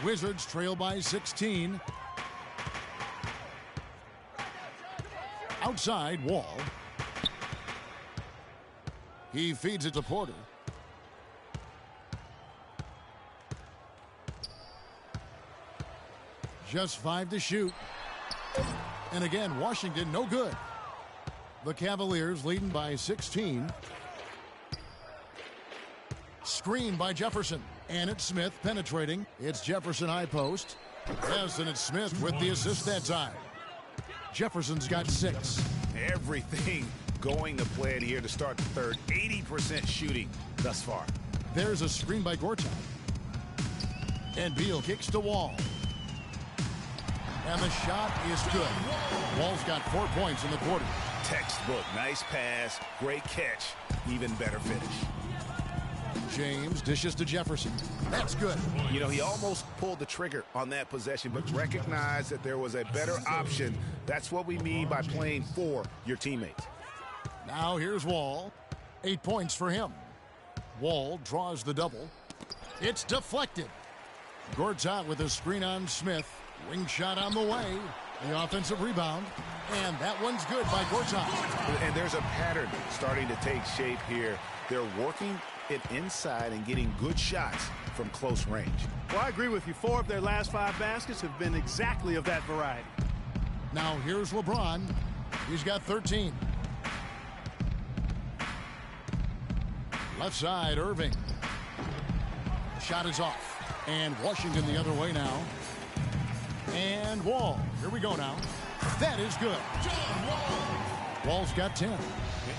Wizards trail by 16. Outside, Wall. He feeds it to Porter. Just 5 to shoot. And again, Washington no good. The Cavaliers leading by 16. Screen by Jefferson. And it's Smith penetrating. It's Jefferson high post. Yes, and it's Smith with the assist that time. Jefferson's got 6. Everything going to plan here to start the third. 80% shooting thus far. There's a screen by Gortat. And Beal kicks to Wall. And the shot is good. Wall's got 4 points in the quarter. Textbook. Nice pass. Great catch. Even better finish. James dishes to Jefferson. That's good. You know, he almost pulled the trigger on that possession, but recognized that there was a better option. That's what we mean by playing for your teammates. Now here's Wall. 8 points for him. Wall draws the double. It's deflected. Gortat with a screen on Smith. Wing shot on the way. The offensive rebound. And that one's good by Gortat. And there's a pattern starting to take shape here. They're working it inside and getting good shots from close range. Well, I agree with you. 4 of their last 5 baskets have been exactly of that variety. Now here's LeBron. He's got 13. Left side, Irving. The shot is off. And Washington the other way now. And Wall. Here we go now. That is good. Wall's got 10.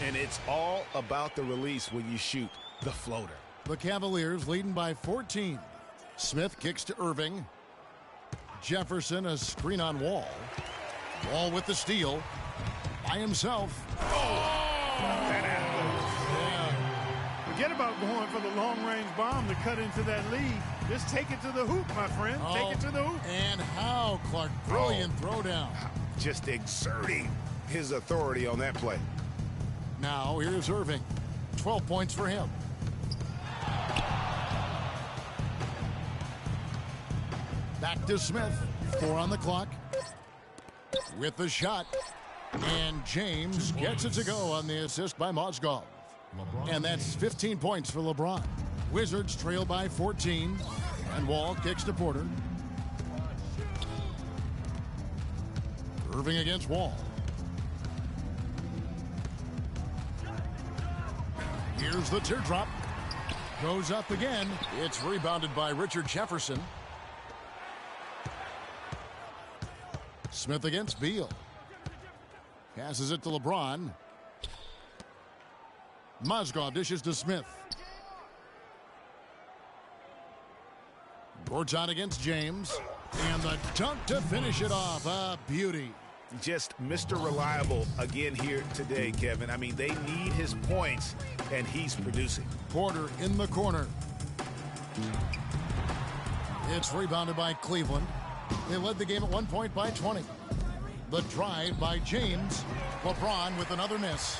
And it's all about the release when you shoot the floater. The Cavaliers leading by 14. Smith kicks to Irving. Jefferson a screen on Wall. Wall with the steal. By himself. Forget about going for the long-range bomb to cut into that lead. Just take it to the hoop, my friend. Take it to the hoop. And how, Clark. Brilliant throw down. Just exerting his authority on that play. Now here's Irving. 12 points for him. Back to Smith. 4 on the clock. With the shot. And James gets it to go on the assist by Mozgov. And that's 15 points for LeBron. Wizards trail by 14. And Wall kicks to Porter. Irving against Wall. Here's the teardrop. Goes up again. It's rebounded by Richard Jefferson. Smith against Beal. Passes it to LeBron. Mozgov dishes to Smith. Gortat against James. And the dunk to finish it off. A beauty. Just Mr. Reliable again here today, Kevin. I mean, they need his points, and he's producing. Porter in the corner. It's rebounded by Cleveland. They led the game at 1 point by 20. The drive by James. LeBron with another miss.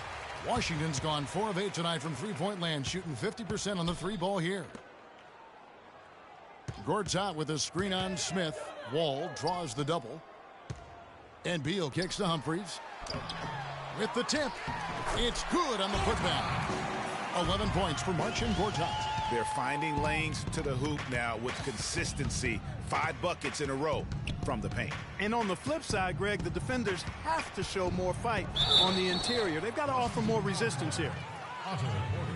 Washington's gone 4 of 8 tonight from three-point land, shooting 50% on the three ball here. Gortat with a screen on Smith. Wall draws the double. And Beal kicks to Humphries. With the tip. It's good on the putback. 11 points for Marcin Gortat. They're finding lanes to the hoop now with consistency. 5 buckets in a row from the paint. And on the flip side, Greg, the defenders have to show more fight on the interior. They've got to offer more resistance here. Otto Porter.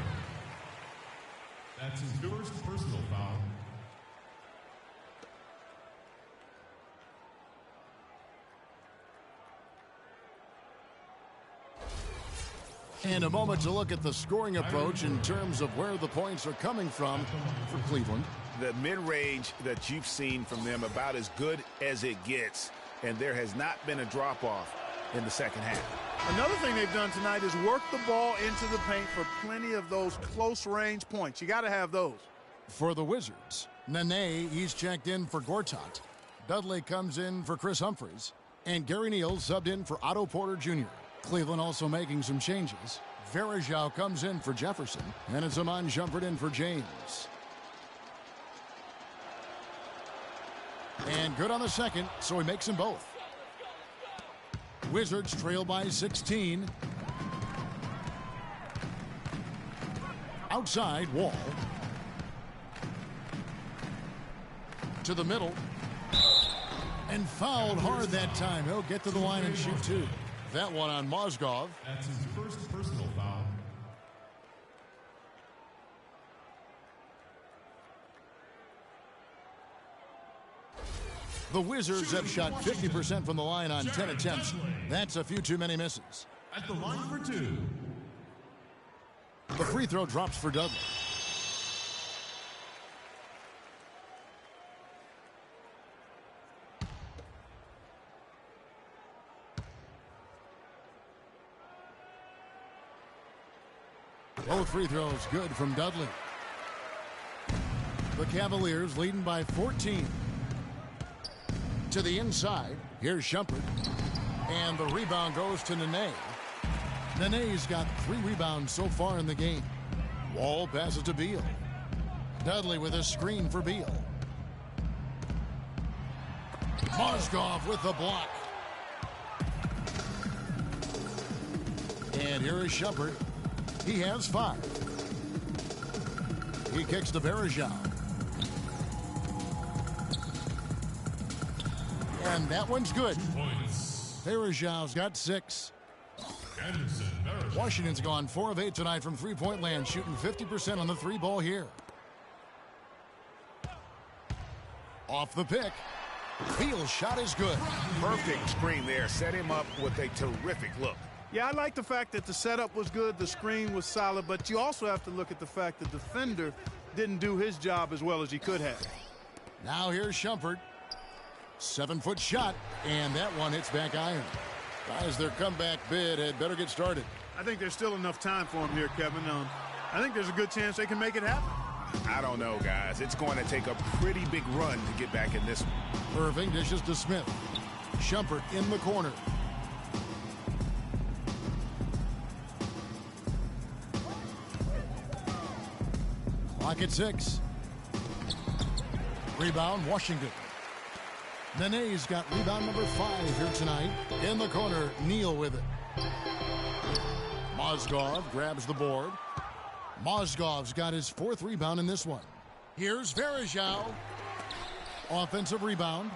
That's his first personal foul. And a moment to look at the scoring approach in terms of where the points are coming from for Cleveland. The mid-range that you've seen from them about as good as it gets. And there has not been a drop-off in the second half. Another thing they've done tonight is work the ball into the paint for plenty of those close-range points. You got to have those. For the Wizards, Nene, he's checked in for Gortat. Dudley comes in for Chris Humphries. And Gary Neal subbed in for Otto Porter Jr. Cleveland also making some changes. Varejao comes in for Jefferson. And it's Iman Shumpert in for James. And good on the second, so he makes them both. Wizards trail by 16. Outside, Wall. To the middle. And fouled hard that time. He'll get to the line and shoot 2. That one on Mozgov. That's his first personal foul. The Wizards have shot 50% from the line on 10 attempts. That's a few too many misses. At the line for 2. The free throw drops for Dudley. Both free throws good from Dudley. The Cavaliers leading by 14. To the inside. Here's Shumpert. And the rebound goes to Nene. Nene's got 3 rebounds so far in the game. Wall passes to Beal. Dudley with a screen for Beal. Mozgov with the block. And here is Shumpert. He has 5. He kicks to Varejao. And that one's good. 2 points. Varejao's got 6. Anderson, Varejao. Washington's gone 4 of 8 tonight from three-point land, shooting 50% on the 3 ball here. Off the pick. Beal's shot is good. Perfect screen there. Set him up with a terrific look. Yeah, I like the fact that the setup was good, the screen was solid, but you also have to look at the fact the defender didn't do his job as well as he could have. Now here's Shumpert. 7-foot shot, and that one hits back iron. Guys, their comeback bid had better get started. I think there's still enough time for him here, Kevin. I think there's a good chance they can make it happen. I don't know, guys. It's going to take a pretty big run to get back in this one. Irving dishes to Smith. Shumpert in the corner. Clock at 6. Rebound, Washington. Nene's got rebound number 5 here tonight. In the corner, Neal with it. Mozgov grabs the board. Mozgov's got his 4th rebound in this one. Here's Verejao. Offensive rebound.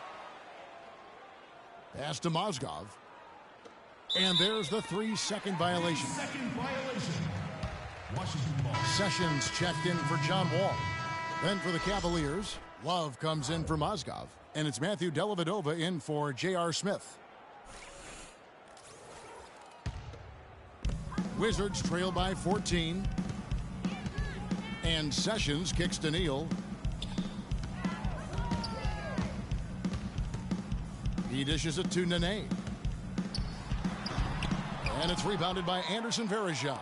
Pass to Mozgov. And there's the 3-second violation. Washington ball. Sessions checked in for John Wall. Then for the Cavaliers, Love comes in for Mozgov. And it's Matthew Dellavedova in for J.R. Smith. Wizards trail by 14. And Sessions kicks to Neal. He dishes it to Nene. And it's rebounded by Anderson Varejao.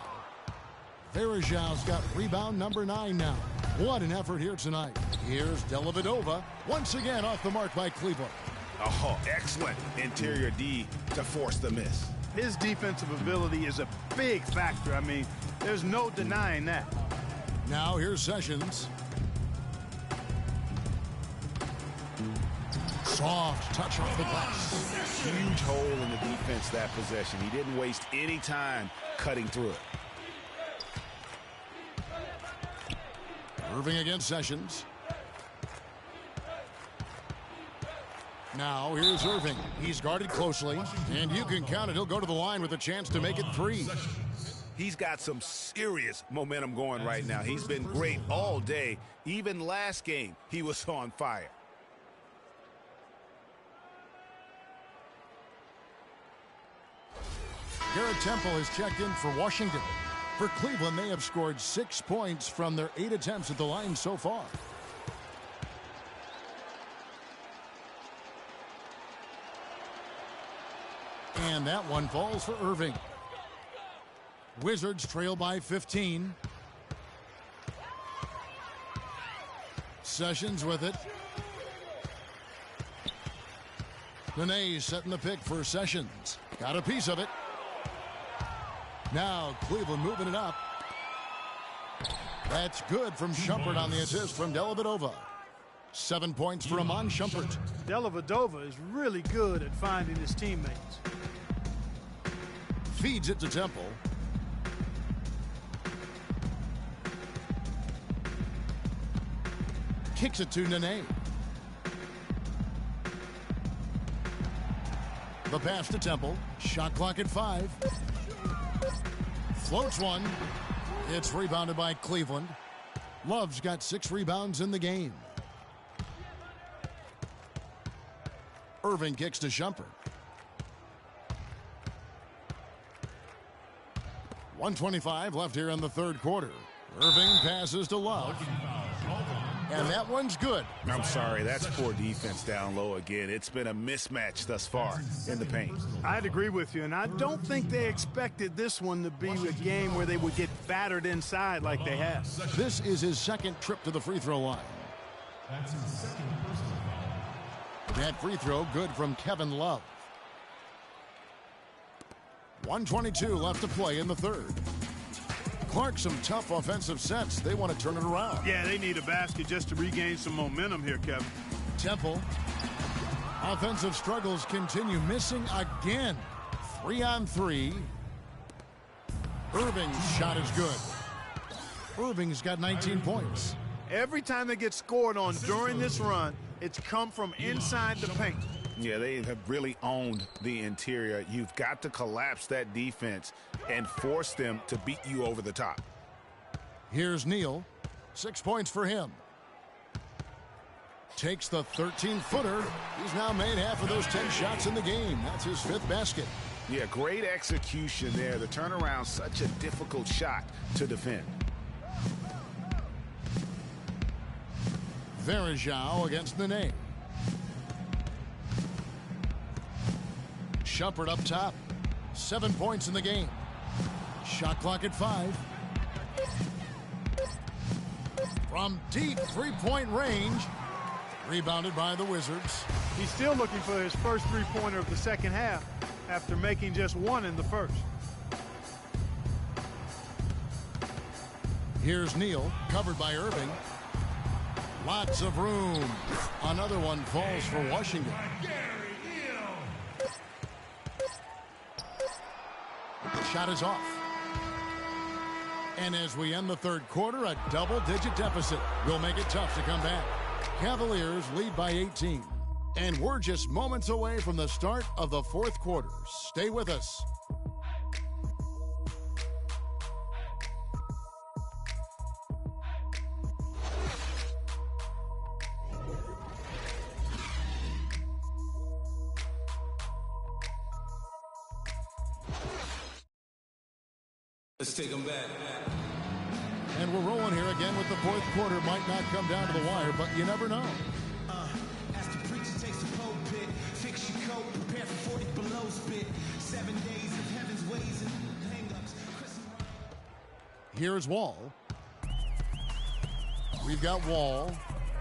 Varejao's got rebound number 9 now. What an effort here tonight. Here's Dellavedova once again off the mark by Cleveland. Oh, excellent interior D to force the miss. His defensive ability is a big factor. I mean, there's no denying that. Now here's Sessions. Soft touch off the glass. Huge hole in the defense that possession. He didn't waste any time cutting through it. Irving against Sessions. Now here's Irving. He's guarded closely, and you can count it. He'll go to the line with a chance to make it 3. He's got some serious momentum going right now. He's been great all day. Even last game, he was on fire. Garrett Temple has checked in for Washington. For Cleveland, they have scored 6 points from their 8 attempts at the line so far. And that one falls for Irving. Wizards trail by 15. Sessions with it. Nene setting the pick for Sessions. Got a piece of it. Now Cleveland moving it up. That's good from Shumpert on the assist from Dellavedova. 7 points for Amon Shumpert. Dellavedova is really good at finding his teammates. Feeds it to Temple. Kicks it to Nene. The pass to Temple. Shot clock at 5. Floats one. It's rebounded by Cleveland. Love's got 6 rebounds in the game. Irving kicks to Shumpert. 1:25 left here in the third quarter. Irving passes to Love. And that one's good. I'm sorry, that's poor defense down low again. It's been a mismatch thus far in the paint. I'd agree with you, and I don't think they expected this one to be a game where they would get battered inside like they have. This is his 2nd trip to the free throw line. That's his 2nd personal foul. That free throw good from Kevin Love. 1:22 left to play in the third. Clark, some tough offensive sets. They want to turn it around. Yeah, they need a basket just to regain some momentum here, Kevin. Temple. Offensive struggles continue. Missing again. 3-on-3. Irving's shot is good. Irving's got 19 points. Every time they get scored on during this run, it's come from inside the paint. Yeah, they have really owned the interior. You've got to collapse that defense and force them to beat you over the top. Here's Neal. 6 points for him. Takes the 13-footer. He's now made half of those 10 shots in the game. That's his 5th basket. Yeah, great execution there. The turnaround, such a difficult shot to defend. Varejao against Nene. Shumpert up top. 7 points in the game. Shot clock at 5. from deep three-point range. Rebounded by the Wizards. He's still looking for his first three-pointer of the second half after making just one in the first. Here's Neal, covered by Irving. Lots of room. Another one falls for Washington. The shot is off. And as we end the third quarter, a double-digit deficit will make it tough to come back. Cavaliers lead by 18. And we're just moments away from the start of the fourth quarter. Stay with us. Let's take them back. And we're rolling here again with the fourth quarter. Might not come down to the wire, but you never know. As the preacher takes the pulpit, fix your coat, prepare for 40 below spit. 7 days of heaven's ways and hang-ups. Here's Wall. We've got Wall.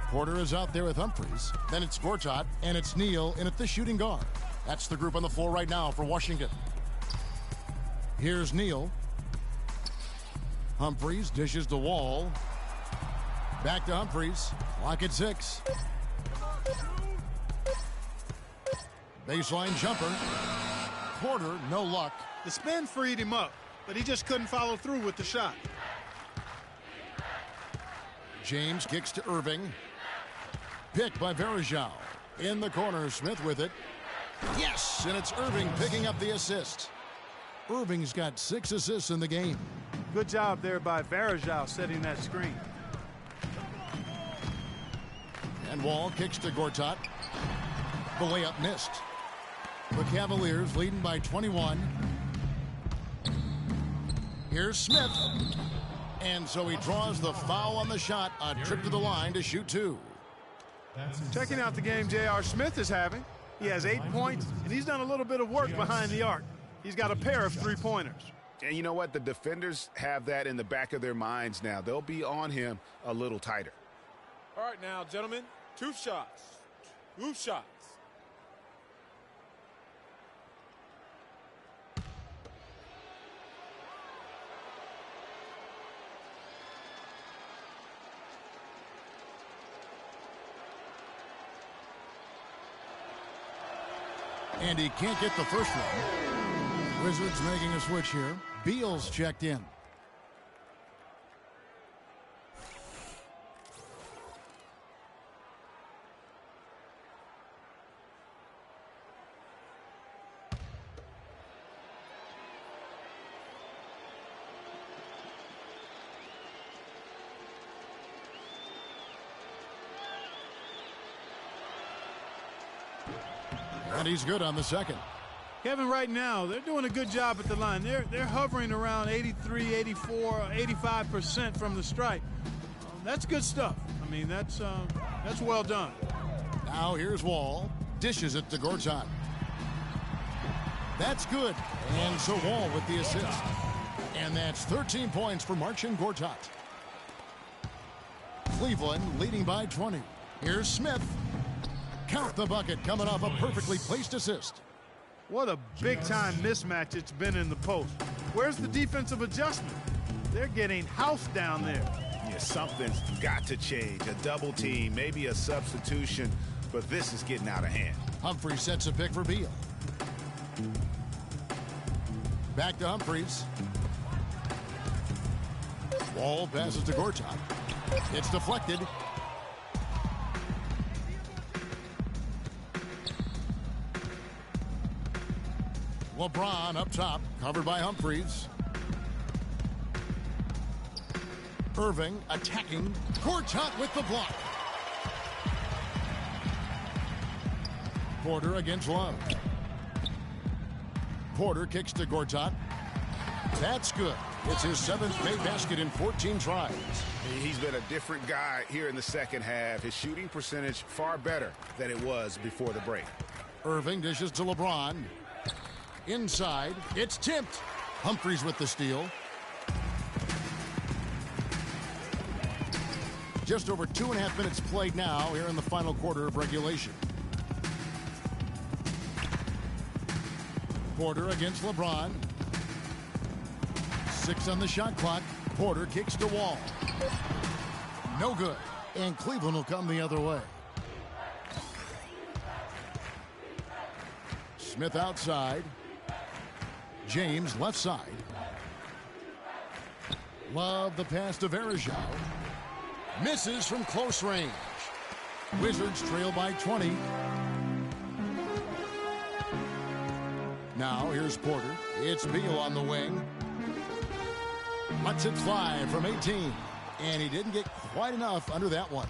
Porter is out there with Humphries. Then it's Gortat, and it's Neal in at the shooting guard. That's the group on the floor right now for Washington. Here's Neal. Humphries dishes the Wall. Back to Humphries. Clock at 6. Baseline jumper. Porter, no luck. The spin freed him up, but he just couldn't follow through with the shot. James kicks to Irving. Picked by Varejao. In the corner, Smith with it. Yes, and it's Irving picking up the assist. Irving's got 6 assists in the game. Good job there by Varejao setting that screen. And Wall kicks to Gortat. The layup missed. The Cavaliers leading by 21. Here's Smith. And so he draws the foul on the shot. A trip to the line to shoot 2. Checking out the game J.R. Smith is having. He has 8 points, and he's done a little bit of work behind the arc. He's got a pair of three-pointers. And you know what? The defenders have that in the back of their minds now. They'll be on him a little tighter. All right, now, gentlemen, 2 shots. 2 shots. And he can't get the first one. Wizards making a switch here. Beal's checked in. And he's good on the second. Kevin, right now, they're doing a good job at the line. They're hovering around 83, 84, 85% from the stripe. That's good stuff. I mean, that's well done. Now here's Wall. Dishes it to Gortat. That's good. And so Wall with the assist. And that's 13 points for Marcin Gortat. Cleveland leading by 20. Here's Smith. Count the bucket coming off a perfectly placed assist. What a big-time mismatch it's been in the post. Where's the defensive adjustment? They're getting housed down there. Yeah, something's got to change. A double team, maybe a substitution, but this is getting out of hand. Humphries sets a pick for Beal. Back to Humphries. Wall passes to Gortat. It's deflected. LeBron up top, covered by Humphries. Irving attacking. Gortat with the block. Porter against Love. Porter kicks to Gortat. That's good. It's his 7th made basket in 14 tries. He's been a different guy here in the second half. His shooting percentage far better than it was before the break. Irving dishes to LeBron. Inside, it's tipped. Humphries with the steal. Just over 2.5 minutes played now here in the final quarter of regulation. Porter against LeBron. 6 on the shot clock. Porter kicks to Wall. No good. And Cleveland will come the other way. Smith outside. James left side. Love the pass to Varejao. Misses from close range. Wizards trail by 20. Now here's Porter. It's Beal on the wing. Lets it fly from 18. And he didn't get quite enough under that one.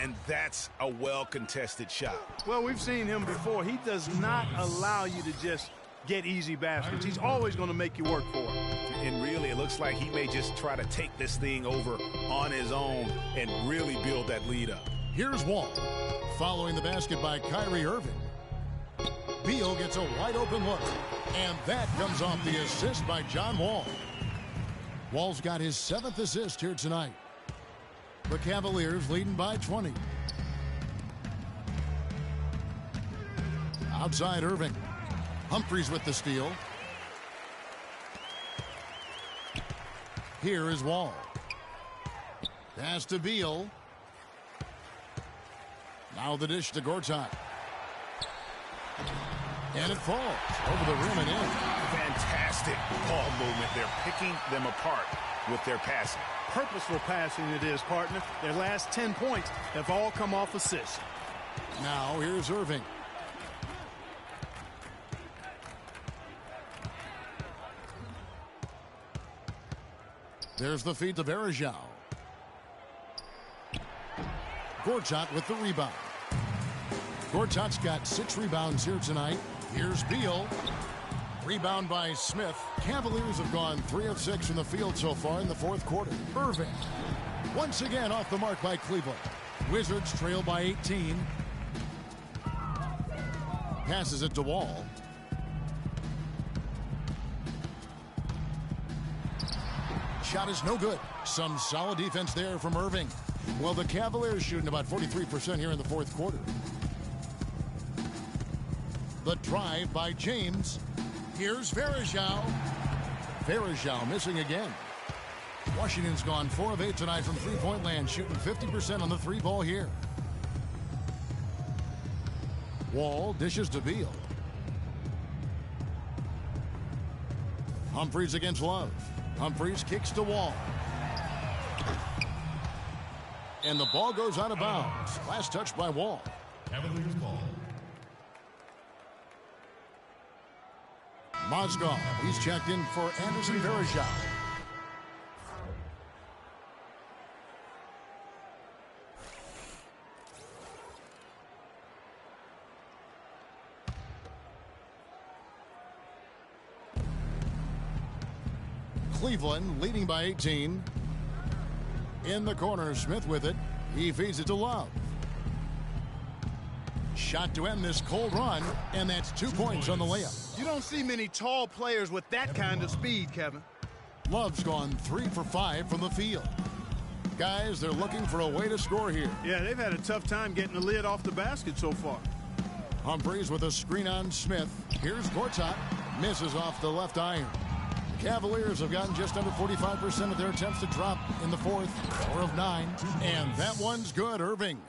And that's a well-contested shot. Well, we've seen him before. He does not allow you to just get easy baskets. He's always going to make you work for it. And really, it looks like he may just try to take this thing over on his own and really build that lead up. Here's Wall. Following the basket by Kyrie Irving. Beal gets a wide-open look. And that comes off the assist by John Wall. Wall's got his 7th assist here tonight. The Cavaliers leading by 20. Outside Irving. Humphries with the steal. Here is Wall. Pass to Beal. Now the dish to Gortat. And it falls over the rim and in. Fantastic ball movement. They're picking them apart with their passing. Purposeful passing it is, partner. Their last 10 points have all come off assists. Now here's Irving. There's the feed to Varejao. Gortat with the rebound. Gortat's got 6 rebounds here tonight. Here's Beal. Rebound by Smith. Cavaliers have gone 3 of 6 from the field so far in the 4th quarter. Irving. Once again off the mark by Cleveland. Wizards trail by 18. Passes it to Wall. Shot is no good. Some solid defense there from Irving. Well, the Cavaliers shooting about 43% here in the 4th quarter. The drive by James. Here's Varejao. Varejao missing again. Washington's gone 4 of 8 tonight from three-point land, shooting 50% on the 3-ball here. Wall dishes to Beal. Humphries against Love. Humphries kicks to Wall. And the ball goes out of bounds. Last touch by Wall. Cavaliers ball. Mozgov, he's checked in for Anderson Varejao. Cleveland leading by 18. In the corner, Smith with it. He feeds it to Love. Shot to end this cold run, and that's 2 points on the layup. You don't see many tall players with that kind of speed, Kevin. Love's gone 3 for 5 from the field. Guys, they're looking for a way to score here. Yeah, they've had a tough time getting the lid off the basket so far. Humphries with a screen on Smith. Here's Gortat. Misses off the left iron. Cavaliers have gotten just under 45% of their attempts to drop in the 4th. 4 of 9. And that one's good, Irving.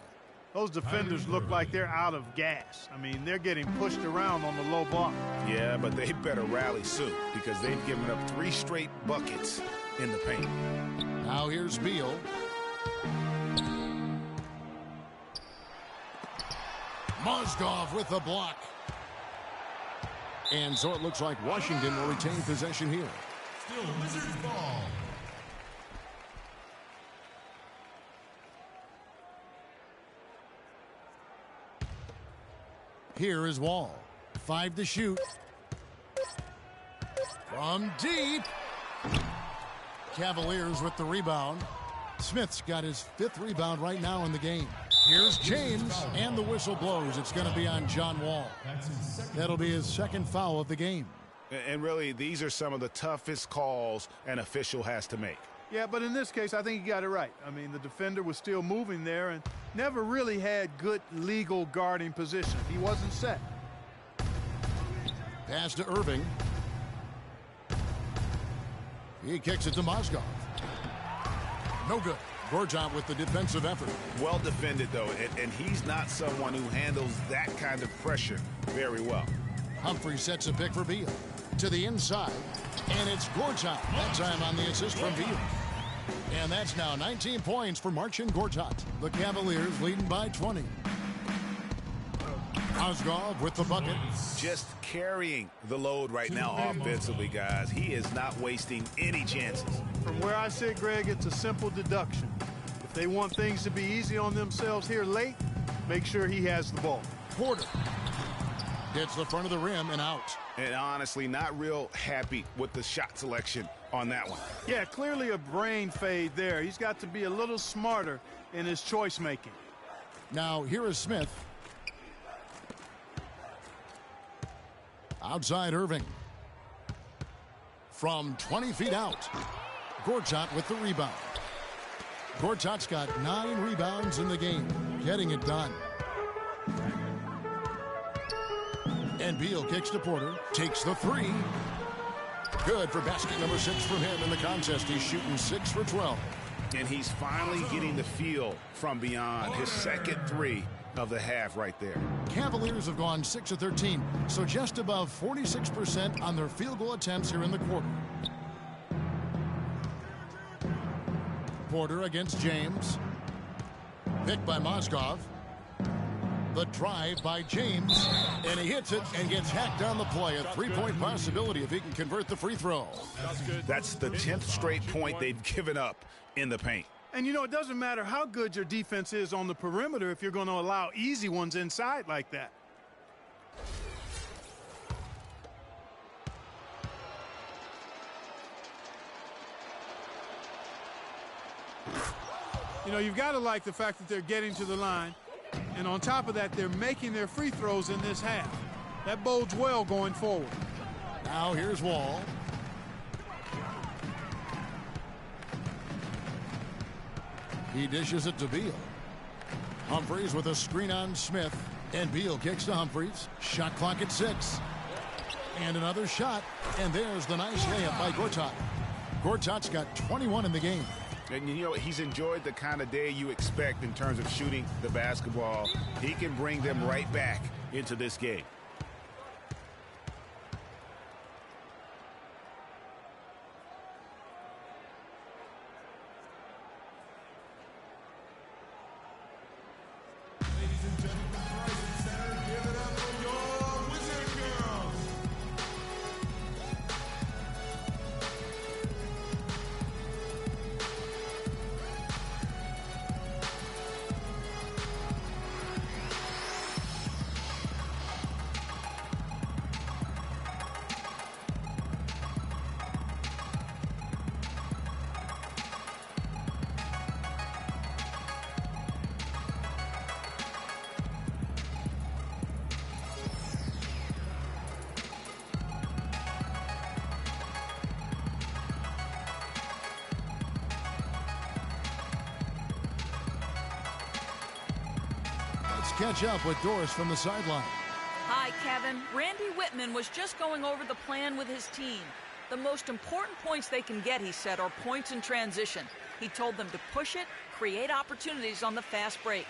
Those defenders look like they're out of gas. I mean, they're getting pushed around on the low block. Yeah, but they better rally soon because they've given up 3 straight buckets in the paint. Now here's Beal. Mozgov with the block. And so it looks like Washington will retain possession here. Still Wizards ball. Here is Wall. 5 to shoot. From deep. Cavaliers with the rebound. Smith's got his 5th rebound right now in the game. Here's James, and the whistle blows. It's going to be on John Wall. That'll be his 2nd foul of the game. And really, these are some of the toughest calls an official has to make. Yeah, but in this case, I think he got it right. I mean, the defender was still moving there and never really had good legal guarding position. He wasn't set. Pass to Irving. He kicks it to Mozgov. No good. Gortat with the defensive effort. Well defended, though, and he's not someone who handles that kind of pressure very well. Humphrey sets a pick for Beal. To the inside, and it's Gortat. That time on the assist from Beal. And that's now 19 points for Marcin Gortat. The Cavaliers leading by 20. Mozgov with the bucket. Just carrying the load right now offensively, guys. He is not wasting any chances. From where I sit, Greg, it's a simple deduction. If they want things to be easy on themselves here late, make sure he has the ball. Porter hits the front of the rim and out. And honestly, not real happy with the shot selection on that one. Yeah, clearly a brain fade there. He's got to be a little smarter in his choice making. Now here is Smith. Outside Irving. From 20 feet out. Gortat with the rebound. Gortat's got 9 rebounds in the game. Getting it done. And Beal kicks to Porter. Takes the 3. Good for basket number 6 from him in the contest. He's shooting 6 for 12. And he's finally getting the feel from beyond. His second 3 of the half right there. Cavaliers have gone 6 of 13, so just above 46% on their field goal attempts here in the quarter. Porter against James. Picked by Mozgov. The drive by James, and he hits it and gets hacked on the play. A 3-point possibility if he can convert the free throw. That's the 10th straight point they've given up in the paint. And, you know, it doesn't matter how good your defense is on the perimeter if you're going to allow easy ones inside like that. You know, you've got to like the fact that they're getting to the line. And on top of that, they're making their free throws in this half. That bodes well going forward. Now here's Wall. He dishes it to Beal. Humphries with a screen on Smith. And Beal kicks to Humphries. Shot clock at 6. And another shot. And there's the nice layup by Gortat. Gortat's got 21 in the game. And, you know, he's enjoyed the kind of day you expect in terms of shooting the basketball. He can bring them right back into this game. Catch up with Doris from the sideline. Hi, Kevin. Randy Whitman was just going over the plan with his team. The most important points they can get, he said, are points in transition. He told them to push it, create opportunities on the fast break.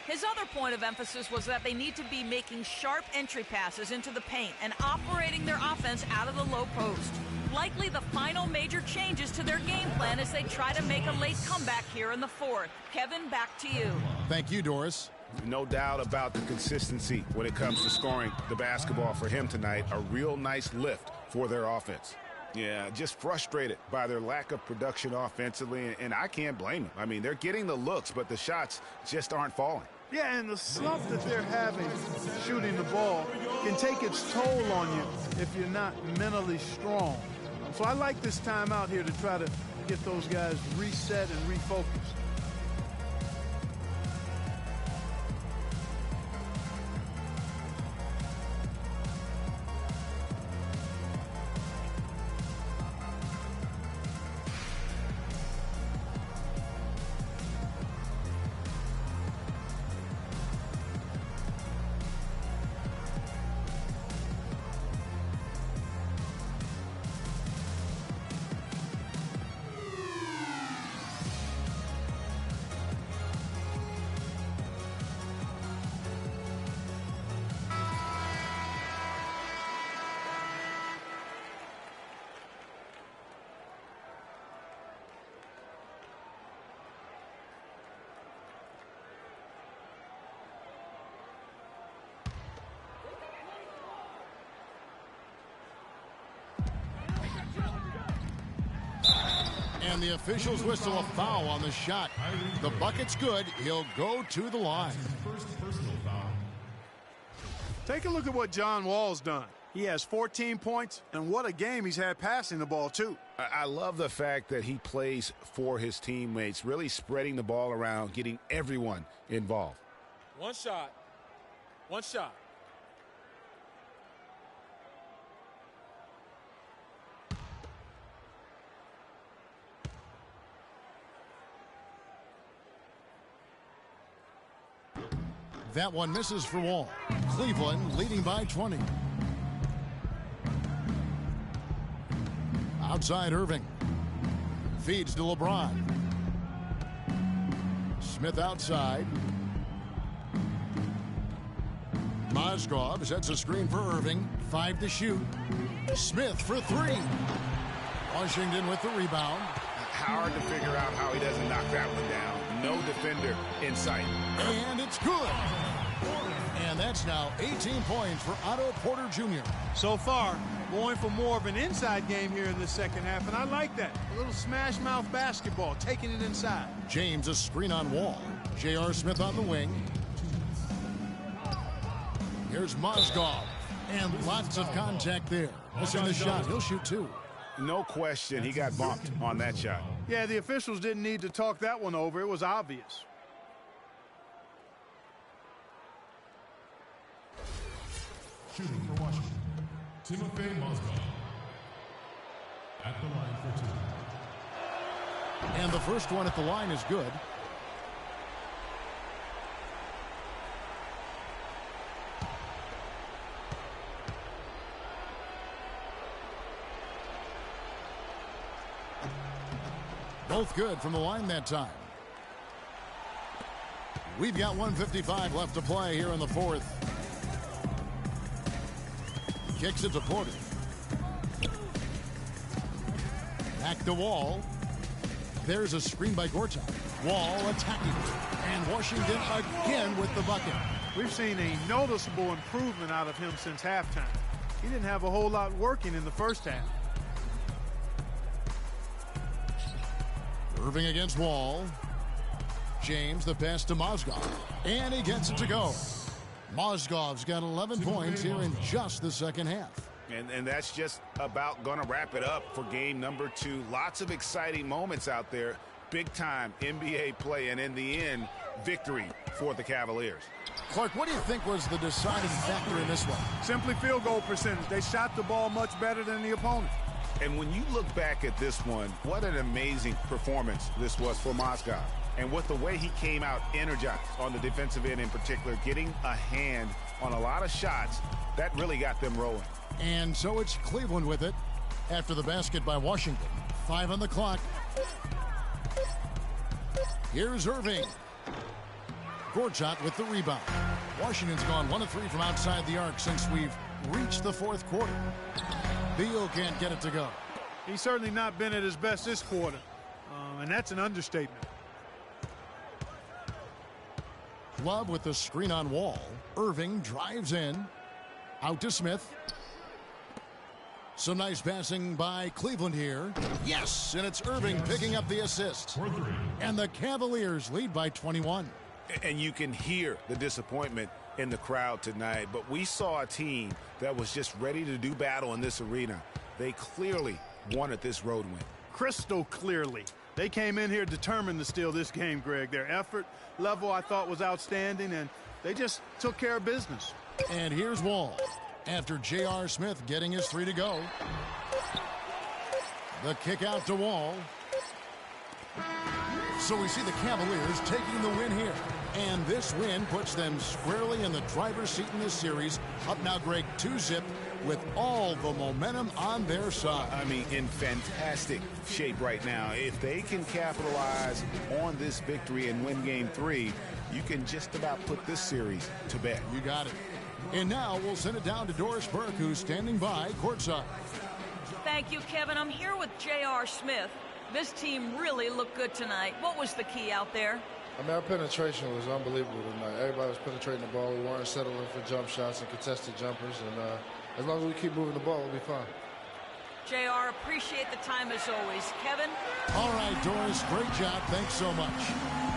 His other point of emphasis was that they need to be making sharp entry passes into the paint and operating their offense out of the low post. Likely the final major changes to their game plan as they try to make a late comeback here in the fourth. Kevin, back to you. Thank you, Doris. No doubt about the consistency when it comes to scoring the basketball for him tonight. A real nice lift for their offense. Yeah, just frustrated by their lack of production offensively, and I can't blame them. I mean, they're getting the looks, but the shots just aren't falling. Yeah, and the slump that they're having shooting the ball can take its toll on you if you're not mentally strong. So I like this time out here to try to get those guys reset and refocused. And the officials whistle a foul on the shot. The bucket's good. He'll go to the line. First personal foul. Take a look at what John Wall's done. He has 14 points, and what a game he's had passing the ball, too. I love the fact that he plays for his teammates, really spreading the ball around, getting everyone involved. One shot. One shot. That one misses for Wall. Cleveland leading by 20. Outside Irving. Feeds to LeBron. Smith outside. Mozgov sets a screen for Irving. 5 to shoot. Smith for 3. Washington with the rebound. Hard to figure out how he doesn't knock that one down. No defender in sight. And it's good. And that's now 18 points for Otto Porter Jr. So far, going for more of an inside game here in the second half, and I like that. A little smash mouth basketball, taking it inside. James a screen on Wall. J.R. Smith on the wing. Here's Mozgov. And lots of contact there. Missing the shot. He'll shoot 2. No question, he got bumped on that shot. Yeah, the officials didn't need to talk that one over. It was obvious. Shooting for Washington, Timofey Mozgov. At the line for 2. And the first one at the line is good. Both good from the line that time. We've got 1:55 left to play here in the fourth. Kicks it to Porter. Back to Wall. There's a screen by Gortat. Wall attacking. And Washington again with the bucket. We've seen a noticeable improvement out of him since halftime. He didn't have a whole lot working in the first half. Irving against Wall. James the pass to Mozgov. And he gets it to go. Mozgov's got 11 points here in just the second half. And that's just about going to wrap it up for game number 2. Lots of exciting moments out there. Big time NBA play, and in the end, victory for the Cavaliers. Clark, what do you think was the deciding factor in this one? Simply field goal percentage. They shot the ball much better than the opponent. And when you look back at this one, what an amazing performance this was for Mozgov. And with the way he came out energized on the defensive end in particular, getting a hand on a lot of shots, that really got them rolling. And so it's Cleveland with it after the basket by Washington. 5 on the clock. Here's Irving. Gortat with the rebound. Washington's gone 1 of 3 from outside the arc since we've reached the fourth quarter. Beal can't get it to go. He's certainly not been at his best this quarter, and that's an understatement. Love with the screen on Wall. Irving drives in. Out to Smith. Some nice passing by Cleveland here. Yes, and it's Irving picking up the assist. And the Cavaliers lead by 21. And you can hear the disappointment in the crowd tonight, but we saw a team that was just ready to do battle in this arena. They clearly wanted this road win. Crystal clearly. They came in here determined to steal this game, Greg. Their effort level, I thought, was outstanding, and they just took care of business. And here's Wall. After J.R. Smith getting his 3 to go. The kick out to Wall. So we see the Cavaliers taking the win here. And this win puts them squarely in the driver's seat in this series. Up now, Greg, 2-zip with all the momentum on their side. I mean, in fantastic shape right now. If they can capitalize on this victory and win game 3, you can just about put this series to bed. You got it. And now we'll send it down to Doris Burke, who's standing by courtside. Thank you, Kevin. I'm here with J.R. Smith. This team really looked good tonight. What was the key out there? I mean, our penetration was unbelievable tonight. Everybody was penetrating the ball. We weren't settling for jump shots and contested jumpers. And as long as we keep moving the ball, we'll be fine. JR, appreciate the time as always. Kevin? All right, Doris, great job. Thanks so much.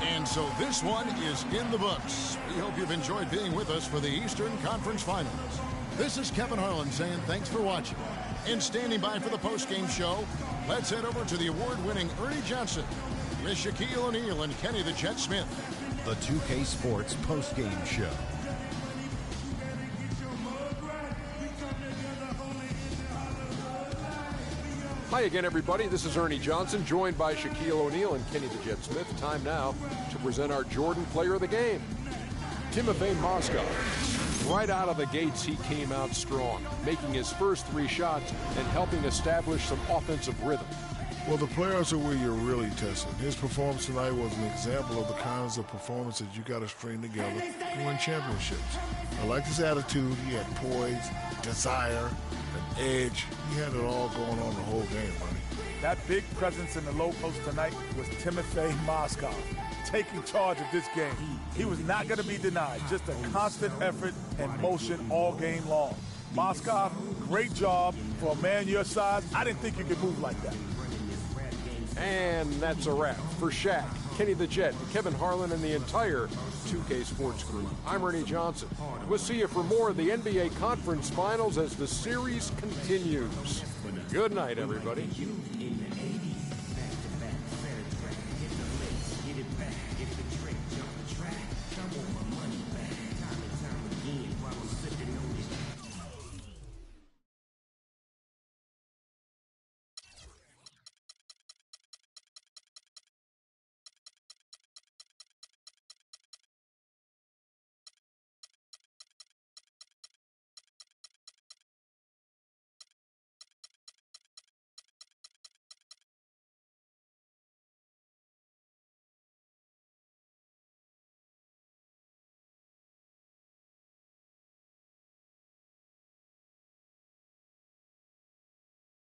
And so this one is in the books. We hope you've enjoyed being with us for the Eastern Conference Finals. This is Kevin Harlan saying thanks for watching. And standing by for the postgame show, let's head over to the award-winning Ernie Johnson with Shaquille O'Neal and Kenny the Jet Smith. The 2K Sports postgame show. Hi again, everybody. This is Ernie Johnson, joined by Shaquille O'Neal and Kenny the Jet Smith. Time now to present our Jordan Player of the Game, Timofey Mozgov. Right out of the gates, he came out strong, making his first 3 shots and helping establish some offensive rhythm. Well, the players are where you're really tested. His performance tonight was an example of the kinds of performances you got to string together to win championships. I liked his attitude. He had poise, desire, an edge. He had it all going on the whole game, buddy. That big presence in the low post tonight was Timofey Mozgov, taking charge of this game. He was not going to be denied. Just a constant effort and motion all game long. Mozgov, great job for a man your size. I didn't think you could move like that. And that's a wrap for Shaq, Kenny the Jet, Kevin Harlan, and the entire 2K Sports crew. I'm Ernie Johnson. We'll see you for more of the NBA Conference Finals as the series continues. Good night, everybody.